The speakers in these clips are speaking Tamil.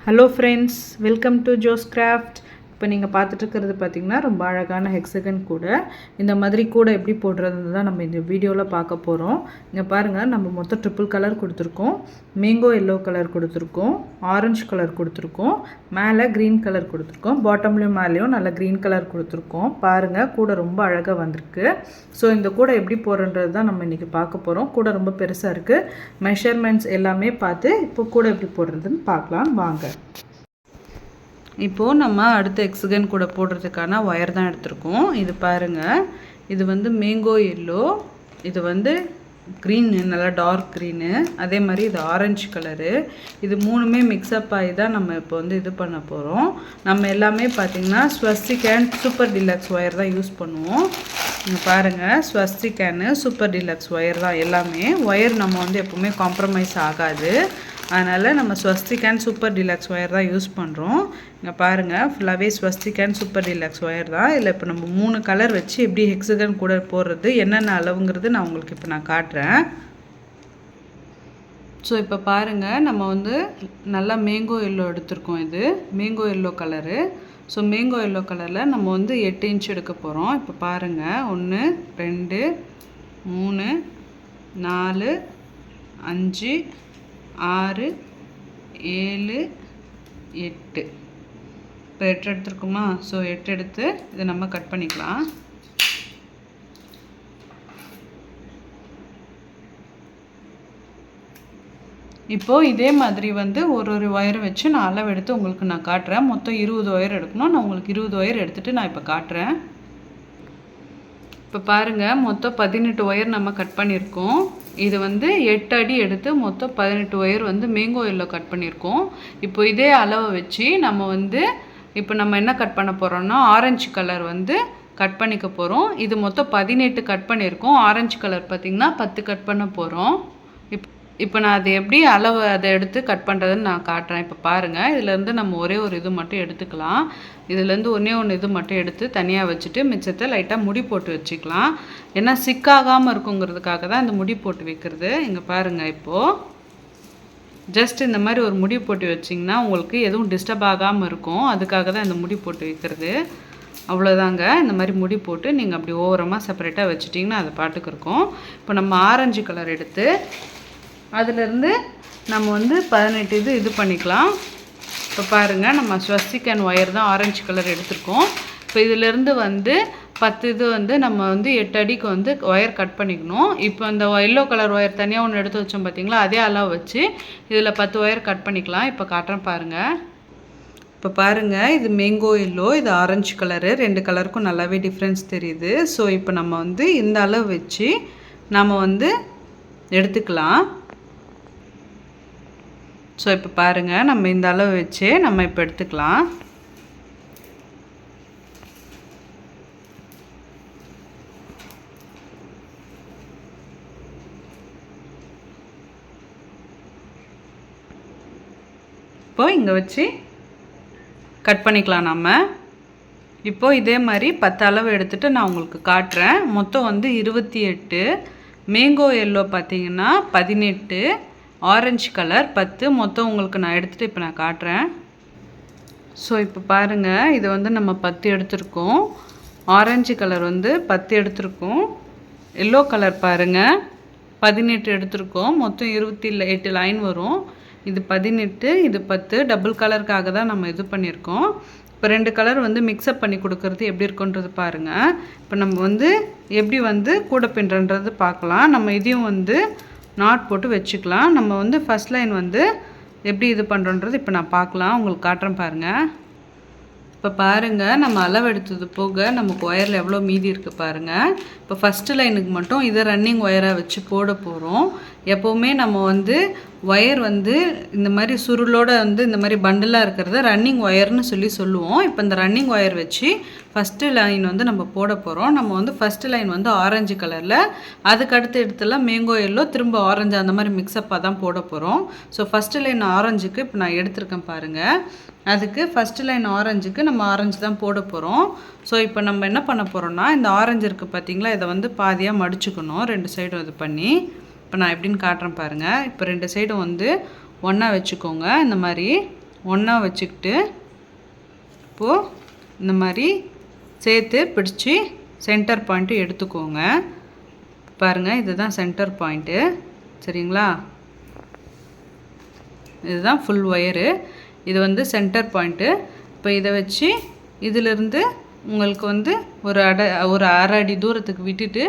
Hello friends, welcome to Jose craft. இப்போ நீங்கள் பார்த்துட்டு இருக்கிறது பார்த்திங்கன்னா ரொம்ப அழகான ஹெக்ஸகன் கூடை. இந்த மாதிரி கூடை எப்படி போடுறதுன்னு தான் நம்ம இந்த வீடியோவில் பார்க்க போகிறோம். இங்கே பாருங்கள், நம்ம மொத்தம் ட்ரிபிள் கலர் கொடுத்துருக்கோம். மேங்கோ எல்லோ கலர் கொடுத்துருக்கோம், ஆரஞ்சு கலர் கொடுத்துருக்கோம், மேலே க்ரீன் கலர் கொடுத்துருக்கோம், பாட்டம்லேயும் மேலேயும் நல்ல க்ரீன் கலர் கொடுத்துருக்கோம். பாருங்கள், கூடை ரொம்ப அழகாக வந்திருக்கு. ஸோ இந்த கூடை எப்படி போடுறது தான் நம்ம இன்றைக்கி பார்க்க போகிறோம். கூடை ரொம்ப பெருசாக இருக்குது. மெஷர்மெண்ட்ஸ் எல்லாமே பார்த்து இப்போ கூடை எப்படி போடுறதுன்னு பார்க்கலாம் வாங்க. இப்போது நம்ம அடுத்த ஹெக்ஸகன் கூட போடுறதுக்கான ஒயர் தான் எடுத்திருக்கோம். இது பாருங்கள், இது வந்து மேங்கோ எல்லோ, இது வந்து க்ரீனு, நல்லா டார்க் க்ரீனு, அதே மாதிரி இது ஆரஞ்சு கலரு. இது மூணுமே மிக்ஸ்அப் ஆகி தான் நம்ம இப்போ வந்து இது பண்ண போகிறோம். நம்ம எல்லாமே பார்த்திங்கன்னா Swastik and super deluxe wire தான் யூஸ் பண்ணுவோம். இங்கே பாருங்கள், Swastik and super deluxe wire தான் எல்லாமே. ஒயர் நம்ம வந்து எப்போவுமே காம்ப்ரமைஸ் ஆகாது. அதனால் நம்ம Swastik and super deluxe wire தான் யூஸ் பண்ணுறோம். இங்கே பாருங்கள், ஃபுல்லாகவே Swastik and super deluxe wire தான். இதில் இப்போ நம்ம 3 கலர் வச்சு எப்படி ஹெக்ஸகன் கூட போடுறது, என்னென்ன அளவுங்கிறது நான் உங்களுக்கு இப்போ நான் காட்டுறேன். ஸோ இப்போ பாருங்கள், நம்ம வந்து நல்லா மேங்கோ எல்லோ எடுத்திருக்கோம். இது mango yellow colour. So mango yellow கலரில் நம்ம வந்து 8 இன்ச் எடுக்க போகிறோம். இப்போ பாருங்கள், 1 2 3 4 5 6 7 8. இப்போ 8 எடுத்துருக்குமா? ஸோ 8 எடுத்து இதை நம்ம கட் பண்ணிக்கலாம். இப்போது இதே மாதிரி வந்து ஒரு ஒயரை வச்சு நான் அளவு எடுத்து உங்களுக்கு நான் காட்டுறேன். மொத்தம் 20 ஒயர் எடுக்கணும். நான் உங்களுக்கு 20 ஒயர் எடுத்துகிட்டு நான் இப்போ காட்டுறேன். இப்போ பாருங்கள், மொத்தம் 18 ஒயர் நம்ம கட் பண்ணியிருக்கோம். இது வந்து 8 அடி எடுத்து மொத்தம் 18 ஒயர் வந்து மேங்கோ எல்லோ கட் பண்ணியிருக்கோம். இப்போ இதே அளவை வச்சு நம்ம வந்து இப்போ நம்ம என்ன கட் பண்ண போகிறோம்னா ஆரஞ்சு கலர் வந்து கட் பண்ணிக்க போகிறோம். இது மொத்தம் 18 கட் பண்ணியிருக்கோம். ஆரஞ்சு கலர் பார்த்திங்கன்னா 10 கட் பண்ண போகிறோம். இப்போ நான் அது எப்படி அளவு அதை எடுத்து கட் பண்ணுறதுன்னு நான் காட்டுறேன். இப்போ பாருங்கள், இதுலேருந்து நம்ம ஒரே ஒரு இது மட்டும் எடுத்துக்கலாம். இதுலேருந்து ஒன்று இது மட்டும் எடுத்து தனியாக வச்சுட்டு மிச்சத்தை லைட்டாக முடி போட்டு வச்சுக்கலாம். ஏன்னா சிக்காகாமல் இருக்குங்கிறதுக்காக தான் இந்த முடி போட்டு வைக்கிறது. இங்கே பாருங்கள், இப்போது ஜஸ்ட் இந்த மாதிரி ஒரு முடி போட்டு வச்சிங்கன்னா உங்களுக்கு எதுவும் டிஸ்டர்ப் ஆகாமல் இருக்கும். அதுக்காக தான் இந்த முடி போட்டு வைக்கிறது. அவ்வளோதாங்க. இந்த மாதிரி முடி போட்டு நீங்கள் அப்படி ஓரமாக செப்பரேட்டாக வச்சுட்டிங்கன்னா அது பாட்டுக்கு இருக்கும். இப்போ நம்ம ஆரஞ்சு கலர் எடுத்து அதிலேருந்து நம்ம வந்து 18 இது பண்ணிக்கலாம். இப்போ பாருங்கள், நம்ம ஸ்வஸ்திக் அண்ட் ஒயர் தான் ஆரஞ்சு கலர் எடுத்திருக்கோம். இப்போ இதிலேருந்து வந்து 10 இது வந்து நம்ம வந்து 8 அடிக்கு வந்து ஒயர் கட் பண்ணிக்கணும். இப்போ அந்த எல்லோ கலர் ஒயர் தனியாக ஒன்று எடுத்து வச்சோம் பார்த்திங்களா, அதே அளவு வச்சு இதில் 10 ஒயர் கட் பண்ணிக்கலாம். இப்போ காட்டுறேன் பாருங்கள். இப்போ பாருங்கள், இது மேங்கோ எல்லோ, இது ஆரஞ்சு கலரு. 2 கலருக்கும் நல்லாவே டிஃப்ரென்ஸ் தெரியுது. ஸோ இப்போ நம்ம வந்து இந்த அளவு வச்சு நம்ம வந்து எடுத்துக்கலாம். ஸோ இப்போ பாருங்கள், நம்ம இந்த அளவு வச்சு நம்ம இப்போ எடுத்துக்கலாம். இப்போ இங்கே வச்சு கட் பண்ணிக்கலாம் நம்ம. இப்போது இதே மாதிரி 10 அளவு எடுத்துகிட்டு நான் உங்களுக்கு காட்டுறேன். மொத்தம் வந்து 28. மேங்கோ எல்லோ பார்த்திங்கன்னா 18, ஆரஞ்சு கலர் 10, மொத்தம் உங்களுக்கு நான் எடுத்துகிட்டு இப்போ நான் காட்டுறேன். ஸோ இப்போ பாருங்கள், இது வந்து நம்ம 10 எடுத்திருக்கோம். ஆரஞ்சு கலர் வந்து 10 எடுத்திருக்கோம். எல்லோ கலர் பாருங்கள் 18 எடுத்திருக்கோம். மொத்தம் 28 லைன் வரும். இது 18, இது 10. டபுள் கலருக்காக தான் நம்ம இது பண்ணியிருக்கோம். இப்போ 2 கலர் வந்து மிக்ஸ்அப் பண்ணி கொடுக்குறது எப்படி இருக்குன்றது பாருங்கள். இப்போ நம்ம வந்து எப்படி வந்து கூடை பின்னுறது பார்க்கலாம். நம்ம இதையும் வந்து நாட் போட்டு வச்சுக்கலாம். நம்ம வந்து ஃபஸ்ட் லைன் வந்து எப்படி இது பண்ணுறோன்றது இப்போ நான் பார்க்கலாம், உங்களுக்கு காட்டுறேன் பாருங்கள். இப்போ பாருங்கள், நம்ம அளவு எடுத்தது போக நமக்கு ஒயரில் எவ்வளோ மீதி இருக்குது பாருங்கள். இப்போ ஃபஸ்ட்டு லைனுக்கு மட்டும் இதை ரன்னிங் ஒயராக வச்சு போட போகிறோம். எப்போவுமே நம்ம வந்து ஒயர் வந்து இந்த மாதிரி சுருளோடு வந்து இந்த மாதிரி பண்டிலாக இருக்கிறத ரன்னிங் ஒயர்னு சொல்லுவோம். இப்போ இந்த ரன்னிங் ஒயர் வச்சு ஃபஸ்ட்டு லைன் வந்து நம்ம போட போகிறோம். நம்ம வந்து ஃபஸ்ட்டு லைன் வந்து ஆரஞ்சு கலரில், அதுக்கு அடுத்த இடத்துல மேங்கோ எல்லோ, திரும்ப ஆரஞ்சு, அந்த மாதிரி மிக்ஸ்அப்பாக தான் போட போகிறோம். ஸோ ஃபஸ்ட்டு லைன் ஆரஞ்சுக்கு இப்போ நான் எடுத்திருக்கேன் பாருங்கள். அதுக்கு ஃபஸ்ட்டு லைன் ஆரஞ்சுக்கு நம்ம ஆரஞ்சு தான் போட போகிறோம். ஸோ இப்போ நம்ம என்ன பண்ண போகிறோம்னா, இந்த ஆரஞ்சு இருக்குது பார்த்திங்களா, இதை வந்து பாதியாக மடிச்சுக்கணும் 2 சைடும் இது பண்ணி. இப்போ நான் எப்படின்னு காட்டுறேன் பாருங்கள். இப்போ 2 சைடும் வந்து ஒன்றா வச்சுக்கோங்க. இந்த மாதிரி ஒன்றா வச்சுக்கிட்டு இப்போது இந்த மாதிரி சேர்த்து பிடிச்சி சென்டர் பாயிண்ட்டு எடுத்துக்கோங்க. பாருங்கள், இதுதான் சென்டர் பாயிண்ட்டு. சரிங்களா? இதுதான் ஃபுல் ஒயரு. இது வந்து சென்டர் பாயிண்ட்டு. இப்போ இதை வச்சு இதிலிருந்து உங்களுக்கு வந்து ஒரு அரை அடி தூரத்துக்கு விட்டுட்டு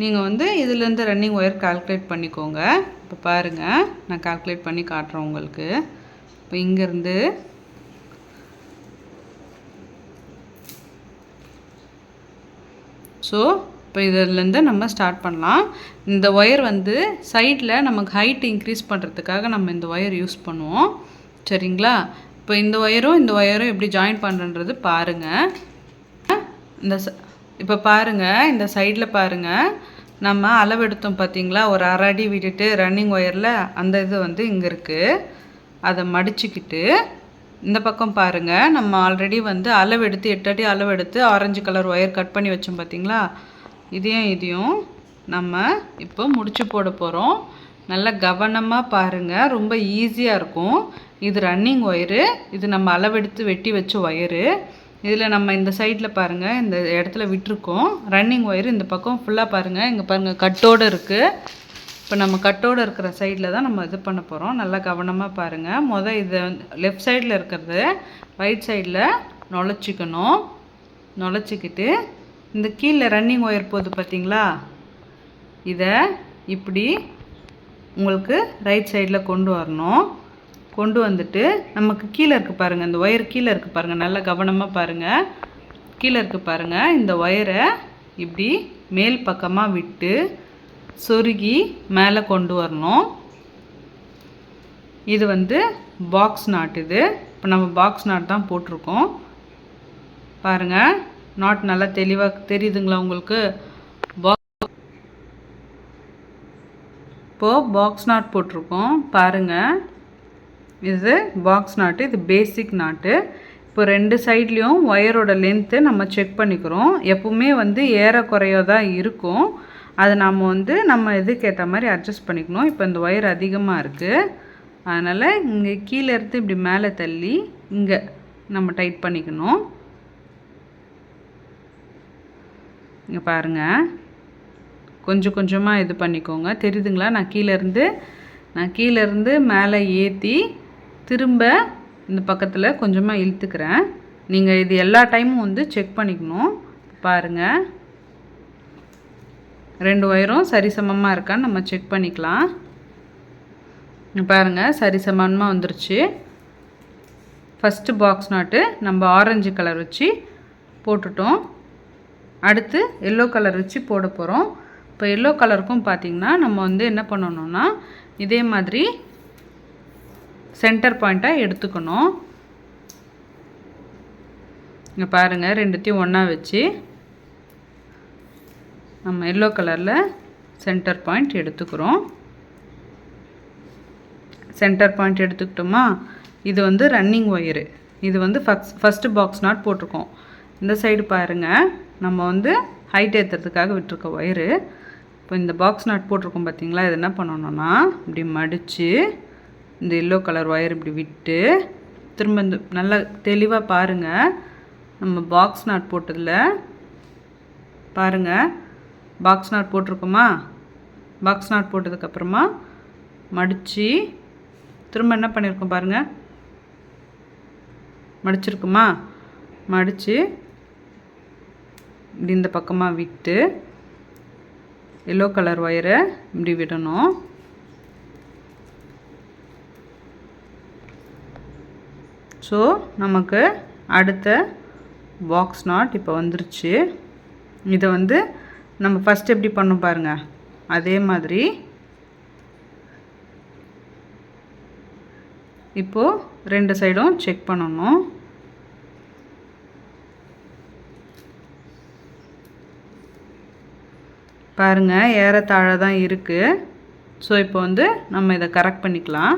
நீங்கள் வந்து இதிலேருந்து ரன்னிங் ஒயர் கால்குலேட் பண்ணிக்கோங்க. இப்போ பாருங்கள், நான் கால்குலேட் பண்ணி காட்டுறேன் உங்களுக்கு. இப்போ இங்கேருந்து ஸோ இப்போ இதிலேருந்து நம்ம ஸ்டார்ட் பண்ணலாம். இந்த ஒயர் வந்து சைடில் நமக்கு ஹைட் இன்க்ரீஸ் பண்ணுறதுக்காக நம்ம இந்த ஒயர் யூஸ் பண்ணுவோம். சரிங்களா? இப்போ இந்த ஒயரும் எப்படி ஜாயின் பண்ணுறது பாருங்கள். இப்போ பாருங்கள், இந்த சைடில் பாருங்கள், நம்ம அளவெடுத்தோம் பார்த்தீங்களா, ஒரு அரை அடி விட்டுட்டு ரன்னிங் ஒயரில் அந்த இது வந்து இங்கே இருக்குது. அதை மடிச்சுக்கிட்டு இந்த பக்கம் பாருங்கள், நம்ம ஆல்ரெடி வந்து அளவெடுத்து 8 அடி அளவெடுத்து ஆரஞ்சு கலர் ஒயர் கட் பண்ணி வச்சோம் பார்த்தீங்களா, இதையும் நம்ம இப்போ முடிச்சு போட போகிறோம். நல்லா கவனமாக பாருங்கள், ரொம்ப ஈஸியாக இருக்கும். இது ரன்னிங் ஒயரு, இது நம்ம அளவெடுத்து வெட்டி வச்ச ஒயரு. இதில் நம்ம இந்த சைடில் பாருங்கள், இந்த இடத்துல விட்டுருக்கோம் ரன்னிங் ஒயரு. இந்த பக்கம் ஃபுல்லாக பாருங்கள், இங்கே பாருங்கள் கட்டோடு இருக்குது. இப்போ நம்ம கட்டோடு இருக்கிற சைடில் தான் நம்ம இது பண்ண போகிறோம். நல்லா கவனமாக பாருங்கள். இதை லெஃப்ட் சைடில் இருக்கிறது ரைட் சைடில் நுழைச்சிக்கணும். நுழைச்சிக்கிட்டு இந்த கீழே ரன்னிங் ஒயர் போகுது பார்த்தீங்களா, இதை இப்படி உங்களுக்கு ரைட் சைடில் கொண்டு வரணும். கொண்டு வந்துட்டு நமக்கு கீழே இருக்குது பாருங்கள், இந்த ஒயர் கீழே இருக்குது பாருங்கள், நல்லா கவனமாக பாருங்கள். கீழே இருக்குது பாருங்கள், இந்த ஒயரை இப்படி மேல் பக்கமாக விட்டு சொருகி மேலே கொண்டு வரணும். இது வந்து பாக்ஸ் நாட். இது இப்போ நம்ம பாக்ஸ் நாட் தான் போட்டிருக்கோம். பாருங்கள், நாட் நல்லா தெளிவாக தெரியுதுங்களா உங்களுக்கு? இப்போது பாக்ஸ் நாட் போட்டிருக்கோம் பாருங்கள். இது பாக்ஸ் நாட்டு, இது பேசிக் நாட்டு. இப்போ 2 சைட்லேயும் ஒயரோட லென்த்து நம்ம செக் பண்ணிக்கிறோம். எப்பவுமே வந்து ஏறக்குறையோ தான் இருக்கும். அதை நம்ம இதுக்கேற்ற மாதிரி அட்ஜஸ்ட் பண்ணிக்கணும். இப்போ இந்த ஒயர் அதிகமாக இருக்குது, அதனால் இங்கே கீழே இருந்து இப்படி மேலே தள்ளி இங்கே நம்ம டைட் பண்ணிக்கணும். இங்கே பாருங்கள், கொஞ்சம் கொஞ்சமாக இது பண்ணிக்கோங்க. தெரியுதுங்களா? நான் கீழேருந்து மேலே ஏற்றி திரும்ப இந்த பக்கத்தில் கொஞ்சமாக இழுத்துக்கிறேன். நீங்கள் இது எல்லா டைமும் வந்து செக் பண்ணிக்கணும். பாருங்கள், 2 ஒயரும் சரிசமமாக இருக்கான்னு நம்ம செக் பண்ணிக்கலாம். பாருங்கள், சரிசமமாக வந்துருச்சு. ஃபஸ்ட்டு பாக்ஸ் நாட்டு நம்ம ஆரஞ்சு கலர் வச்சு போட்டுட்டோம். அடுத்து எல்லோ கலர் வச்சு போட போகிறோம். இப்போ எல்லோ கலருக்கும் பார்த்திங்கன்னா நம்ம வந்து என்ன பண்ணணும்னா இதே மாதிரி சென்டர் பாயிண்ட்டாக எடுத்துக்கணும். இங்கே பாருங்கள், 2த்தையும் ஒன்றா வச்சு நம்ம எல்லோ கலரில் சென்டர் பாயிண்ட் எடுத்துக்கிறோம். சென்டர் பாயிண்ட் எடுத்துக்கிட்டோமா, இது வந்து ரன்னிங் ஒயரு. இது வந்து ஃபஸ்ட்டு பாக்ஸ் நாட் போட்டிருக்கோம். இந்த சைடு பாருங்கள், நம்ம வந்து ஹைட் ஏற்றுறதுக்காக விட்டுருக்க ஒயரு. இப்போ இந்த பாக்ஸ் நாட் போட்டிருக்கோம் பார்த்தீங்களா, இது என்ன பண்ணணும்னா இப்படி மடித்து இந்த எல்லோ கலர் ஒயர் இப்படி விட்டு திரும்ப இந்த நல்லா தெளிவாக பாருங்கள். நம்ம பாக்ஸ் நாட் போட்டதில் பாருங்கள், பாக்ஸ் நாட் போட்டிருக்கோமா, பாக்ஸ் நாட் போட்டதுக்கப்புறமா மடித்து திரும்ப என்ன பண்ணியிருக்கோம் பாருங்கள், மடிச்சிருக்குமா, மடித்து இப்படி இந்த பக்கமாக விட்டு எல்லோ கலர் ஒயரை இப்படி விடணும். ஸோ நமக்கு அடுத்த பாக்ஸ் நாட் இப்போ வந்துருச்சு. இதை வந்து நம்ம ஃபஸ்ட் எப்படி பண்ணோம் பாருங்கள், அதே மாதிரி இப்போது 2 சைடும் செக் பண்ணணும். பாருங்கள், ஏறத்தாழ தான் இருக்குது. ஸோ இப்போ வந்து நம்ம இதை கரெக்ட் பண்ணிக்கலாம்.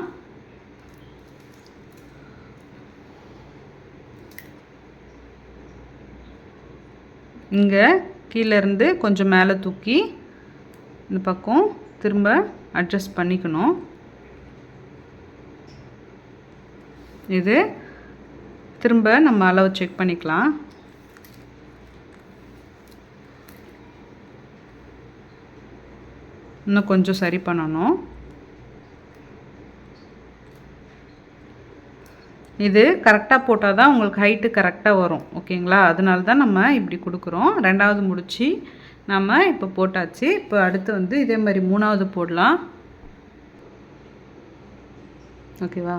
இங்கே கீழேருந்து கொஞ்சம் மேலே தூக்கி இந்த பக்கம் திரும்ப அட்ஜஸ்ட் பண்ணிக்கணும். இது திரும்ப நம்ம அளவு செக் பண்ணிக்கலாம். இன்னும் கொஞ்சம் சரி பண்ணணும். இது கரெக்டாக போட்டால் தான் உங்களுக்கு ஹைட்டு கரெக்டாக வரும். ஓகேங்களா? அதனால தான் நம்ம இப்படி கொடுக்குறோம். 2வது முடிச்சு நம்ம இப்போ போட்டாச்சு. இப்போ அடுத்து வந்து இதே மாதிரி 3வது போடலாம். ஓகேவா?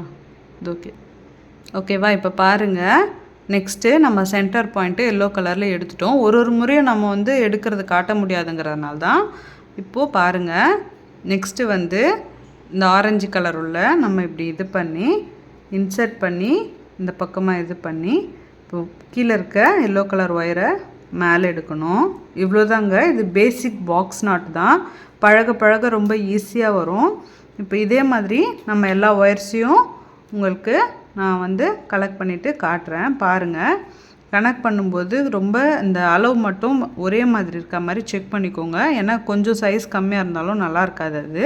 இது ஓகேவா? இப்போ பாருங்கள், நெக்ஸ்ட்டு நம்ம சென்டர் பாயிண்ட்டு எல்லோ கலரில் எடுத்துட்டோம். ஒரு முறையும் நம்ம வந்து எடுக்கிறது காட்ட முடியாதுங்கிறதுனால தான் இப்போது பாருங்கள். நெக்ஸ்ட்டு வந்து இந்த ஆரஞ்சு கலர் உள்ள நம்ம இப்படி இது பண்ணி இன்சர்ட் பண்ணி இந்த பக்கமாக இது பண்ணி இப்போ கீழே இருக்க எல்லோ கலர் ஒயரை மேலே எடுக்கணும். இவ்வளோதாங்க. இது பேசிக் பாக்ஸ் நாட் தான். பழக பழக ரொம்ப ஈஸியாக வரும். இப்போ இதே மாதிரி நம்ம எல்லா ஒயர்ஸையும் உங்களுக்கு நான் வந்து கலெக்ட் பண்ணிவிட்டு காட்டுறேன். பாருங்கள், கனெக்ட் பண்ணும்போது ரொம்ப இந்த அளவு மட்டும் ஒரே மாதிரி இருக்க மாதிரி செக் பண்ணிக்கோங்க. ஏன்னா கொஞ்சம் சைஸ் கம்மியாக இருந்தாலும் நல்லா இருக்காது அது.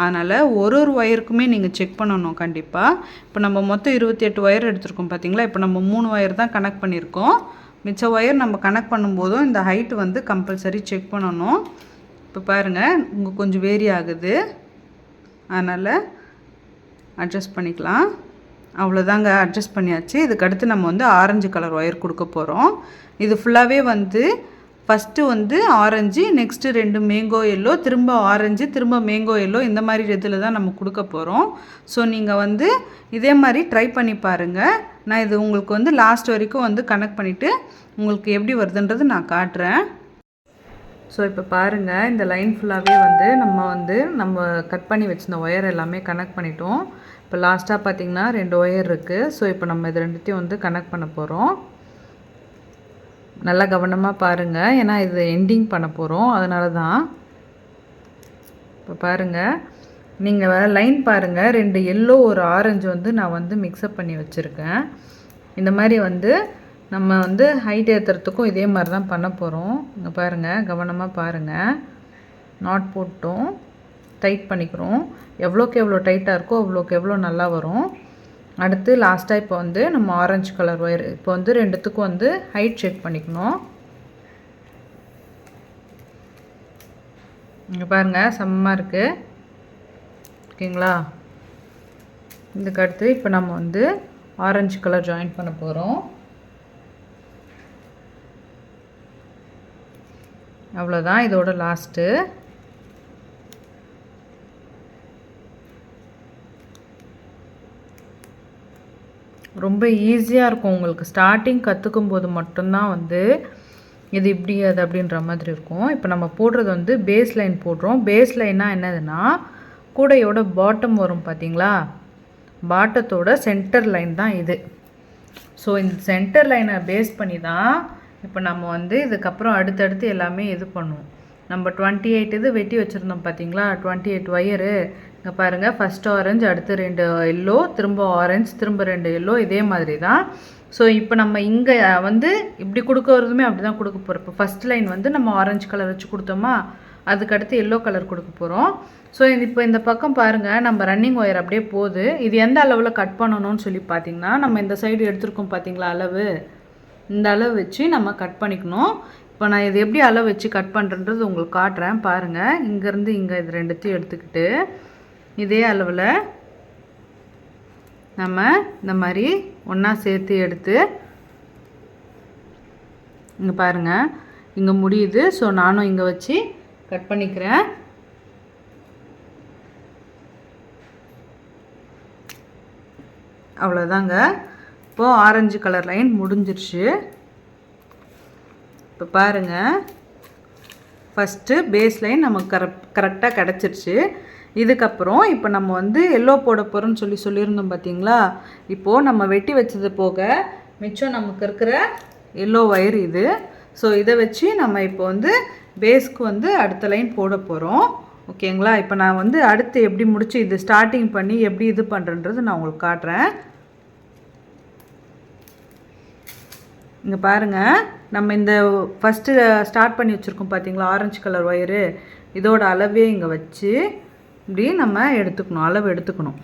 அதனால் ஒரு ஒயருக்குமே நீங்கள் செக் பண்ணணும் கண்டிப்பாக. இப்போ நம்ம மொத்தம் 28 ஒயர் எடுத்துருக்கோம் பார்த்தீங்களா? இப்போ நம்ம 3 ஒயர் தான் கனெக்ட் பண்ணியிருக்கோம். மிச்ச ஒயர் நம்ம கனெக்ட் பண்ணும்போதும் இந்த ஹைட்டு வந்து கம்பல்சரி செக் பண்ணணும். இப்போ பாருங்கள், உங்கள் கொஞ்சம் வேரி ஆகுது, அதனால் அட்ஜஸ்ட் பண்ணிக்கலாம். அவ்வளோதாங்க, அட்ஜஸ்ட் பண்ணியாச்சு. இதுக்கடுத்து நம்ம வந்து ஆரஞ்சு கலர் ஒயர் கொடுக்க போகிறோம். இது ஃபுல்லாகவே வந்து ஃபஸ்ட்டு வந்து ஆரஞ்சு, நெக்ஸ்ட்டு 2 மேங்கோ எல்லோ, திரும்ப ஆரஞ்சு, திரும்ப மேங்கோ எல்லோ, இந்த மாதிரி இதில் தான் நம்ம கொடுக்க போகிறோம். ஸோ நீங்கள் வந்து இதே மாதிரி ட்ரை பண்ணி பாருங்கள். நான் இது உங்களுக்கு வந்து லாஸ்ட் வரைக்கும் வந்து கனெக்ட் பண்ணிவிட்டு உங்களுக்கு எப்படி வருதுன்றது நான் காட்டுறேன். ஸோ இப்போ பாருங்கள், இந்த லைன் ஃபுல்லாகவே வந்து நம்ம கட் பண்ணி வச்சுருந்த ஒயர் எல்லாமே கனெக்ட் பண்ணிட்டோம். இப்போ லாஸ்ட்டாக பார்த்திங்கன்னா 2 ஒயர் இருக்குது. ஸோ இப்போ நம்ம இது ரெண்டுத்தையும் வந்து கனெக்ட் பண்ண போகிறோம். நல்லா கவனமாக பாருங்கள், ஏன்னா இது எண்டிங் பண்ண போகிறோம், அதனால தான். இப்போ பாருங்கள், நீங்கள் லைன் பாருங்கள், 2 எல்லோ ஒரு ஆரஞ்சு வந்து நான் வந்து மிக்சப் பண்ணி வச்சுருக்கேன். இந்த மாதிரி வந்து நம்ம வந்து ஹைட் ஏற்றுறதுக்கும் இதே மாதிரி தான் பண்ண போகிறோம். இங்கே பாருங்கள், கவனமாக பாருங்கள். நாட் போட்டோம், டைட் பண்ணிக்கிறோம். எவ்வளோக்கு எவ்வளோ டைட்டாக இருக்கோ அவ்வளோக்கு எவ்வளோ நல்லா வரும். அடுத்து லாஸ்ட்டாக இப்போ வந்து நம்ம ஆரஞ்சு கலர் ஒயர் இப்போ வந்து 2த்துக்கும் வந்து ஹைட் செக் பண்ணிக்கணும். இங்கே பாருங்கள், சமமாக இருக்குது. ஓகேங்களா? இதுக்கு அடுத்து இப்போ நம்ம வந்து ஆரஞ்சு கலர் ஜாயின் பண்ண போகிறோம். அவ்வளோதான், இதோட லாஸ்ட்டு. ரொம்ப ஈஸியாக இருக்கும் உங்களுக்கு. ஸ்டார்டிங் கற்றுக்கும் போது மட்டும்தான் வந்து இது இப்படி அது அப்படின்ற மாதிரி இருக்கும். இப்போ நம்ம போடுறது வந்து பேஸ் லைன் போடுறோம். பேஸ் லைனாக என்னதுன்னா கூடையோட பாட்டம் வரும் பார்த்தீங்களா? பாட்டத்தோட சென்டர் லைன் தான் இது. ஸோ இந்த சென்டர் லைனை பேஸ் பண்ணி தான் இப்போ நம்ம வந்து இதுக்கப்புறம் அடுத்தடுத்து எல்லாமே இது பண்ணுவோம். நம்ம 28 இது வெட்டி வச்சுருந்தோம் பார்த்தீங்களா? 28 ஒயரு. இங்கே பாருங்கள், ஃபஸ்ட் ஆரஞ்சு, அடுத்து 2 எல்லோ, திரும்ப ஆரஞ்சு, திரும்ப 2 எல்லோ, இதே மாதிரி தான். ஸோ இப்போ நம்ம இங்கே வந்து இப்படி கொடுக்கறதுமே அப்படி தான் கொடுக்க போகிறோம். இப்போ ஃபஸ்ட் லைன் வந்து நம்ம ஆரஞ்சு கலர் வச்சு கொடுத்தோமா, அதுக்கடுத்து எல்லோ கலர் கொடுக்க போகிறோம். ஸோ இப்போ இந்த பக்கம் பாருங்கள், நம்ம ரன்னிங் ஒயர் அப்படியே போகுது. இது எந்த அளவில் கட் பண்ணணும்னு சொல்லி பார்த்தீங்கன்னா, நம்ம இந்த சைடு எடுத்துருக்கோம் பார்த்தீங்களா அளவு, இந்த அளவு வச்சு நம்ம கட் பண்ணிக்கணும். இப்போ நான் இது எப்படி அளவு வச்சு கட் பண்ணுறன்றது உங்களுக்கு காட்டுறேன் பாருங்கள். இங்கேருந்து இங்கே இது 2த்தையும் எடுத்துக்கிட்டு இதே அளவில் நம்ம இந்த மாதிரி ஒன்றா சேர்த்து எடுத்து இங்கே பாருங்கள், இங்கே முடியுது. ஸோ நானும் இங்கே வச்சு கட் பண்ணிக்கிறேன். அவ்வளோதாங்க. இப்போது ஆரஞ்சு கலர் லைன் முடிஞ்சிருச்சு. இப்போ பாருங்கள், ஃபஸ்ட்டு பேஸ் லைன் நமக்கு கரெக்டாக கிடச்சிருச்சு. இதுக்கப்புறம் இப்போ நம்ம வந்து எல்லோ போட போகிறோம்னு சொல்லியிருந்தோம் பார்த்தீங்களா? இப்போது நம்ம வெட்டி வச்சது போக மிச்சம் நமக்கு இருக்கிற எல்லோ ஒயர் இது. ஸோ இதை வச்சு நம்ம இப்போ வந்து பேஸ்க்கு வந்து அடுத்த லைன் போட போகிறோம். ஓகேங்களா? இப்போ நான் வந்து அடுத்து எப்படி முடிச்சு இது ஸ்டார்டிங் பண்ணி எப்படி இது பண்ணுறன்றது நான் உங்களுக்கு காட்டுறேன். இங்கே பாருங்கள், நம்ம இந்த ஃபஸ்ட்டு ஸ்டார்ட் பண்ணி வச்சுருக்கோம் பார்த்தீங்களா ஆரஞ்சு கலர் ஒயரு, இதோட அளவே இங்கே வச்சு இப்படி நம்ம எடுத்துக்கணும், அளவு எடுத்துக்கணும்.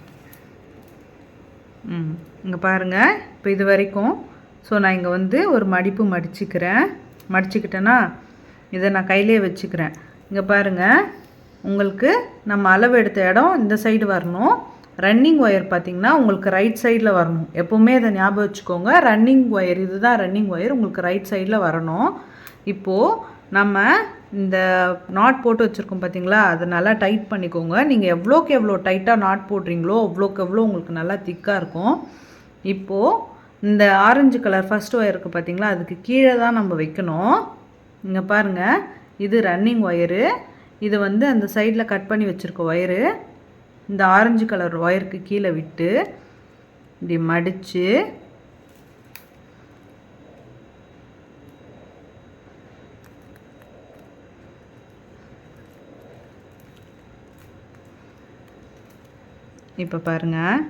இங்கே பாருங்கள், இப்போ இது வரைக்கும் ஸோ நான் இங்கே வந்து ஒரு மடிப்பு மடிச்சுக்கிட்டேன்னா இதை நான் கையிலே வச்சுக்கிறேன். இங்கே பாருங்கள், உங்களுக்கு நம்ம அளவு எடுத்த இடம் இந்த சைடு வரணும். ரன்னிங் ஒயர் பார்த்திங்கன்னா உங்களுக்கு ரைட் சைடில் வரணும். எப்போவுமே இதை ஞாபகம் வச்சுக்கோங்க. ரன்னிங் ஒயர் இதுதான் ரன்னிங் ஒயர் உங்களுக்கு ரைட் சைடில் வரணும். இப்போது நம்ம இந்த நாட் போட்டு வச்சுருக்கோம் பார்த்திங்களா, அதை நல்லா டைட் பண்ணிக்கோங்க. நீங்கள் எவ்வளோக்கு எவ்வளோ டைட்டாக நாட் போடுறீங்களோ அவ்வளோக்கு எவ்வளோ உங்களுக்கு நல்லா திக்காக இருக்கும். இப்போது இந்த ஆரஞ்சு கலர் ஃபஸ்ட் ஒயர் இருக்குது பார்த்திங்களா, அதுக்கு கீழே தான் நம்ம வைக்கணும். இங்கே பாருங்கள், இது ரன்னிங் ஒயரு. இது வந்து அந்த சைடில் கட் பண்ணி வச்சுருக்க ஒயரு இந்த ஆரஞ்சு கலர் ஒயருக்கு கீழே விட்டு இப்படி மடித்து இப்போ பாருங்கள்,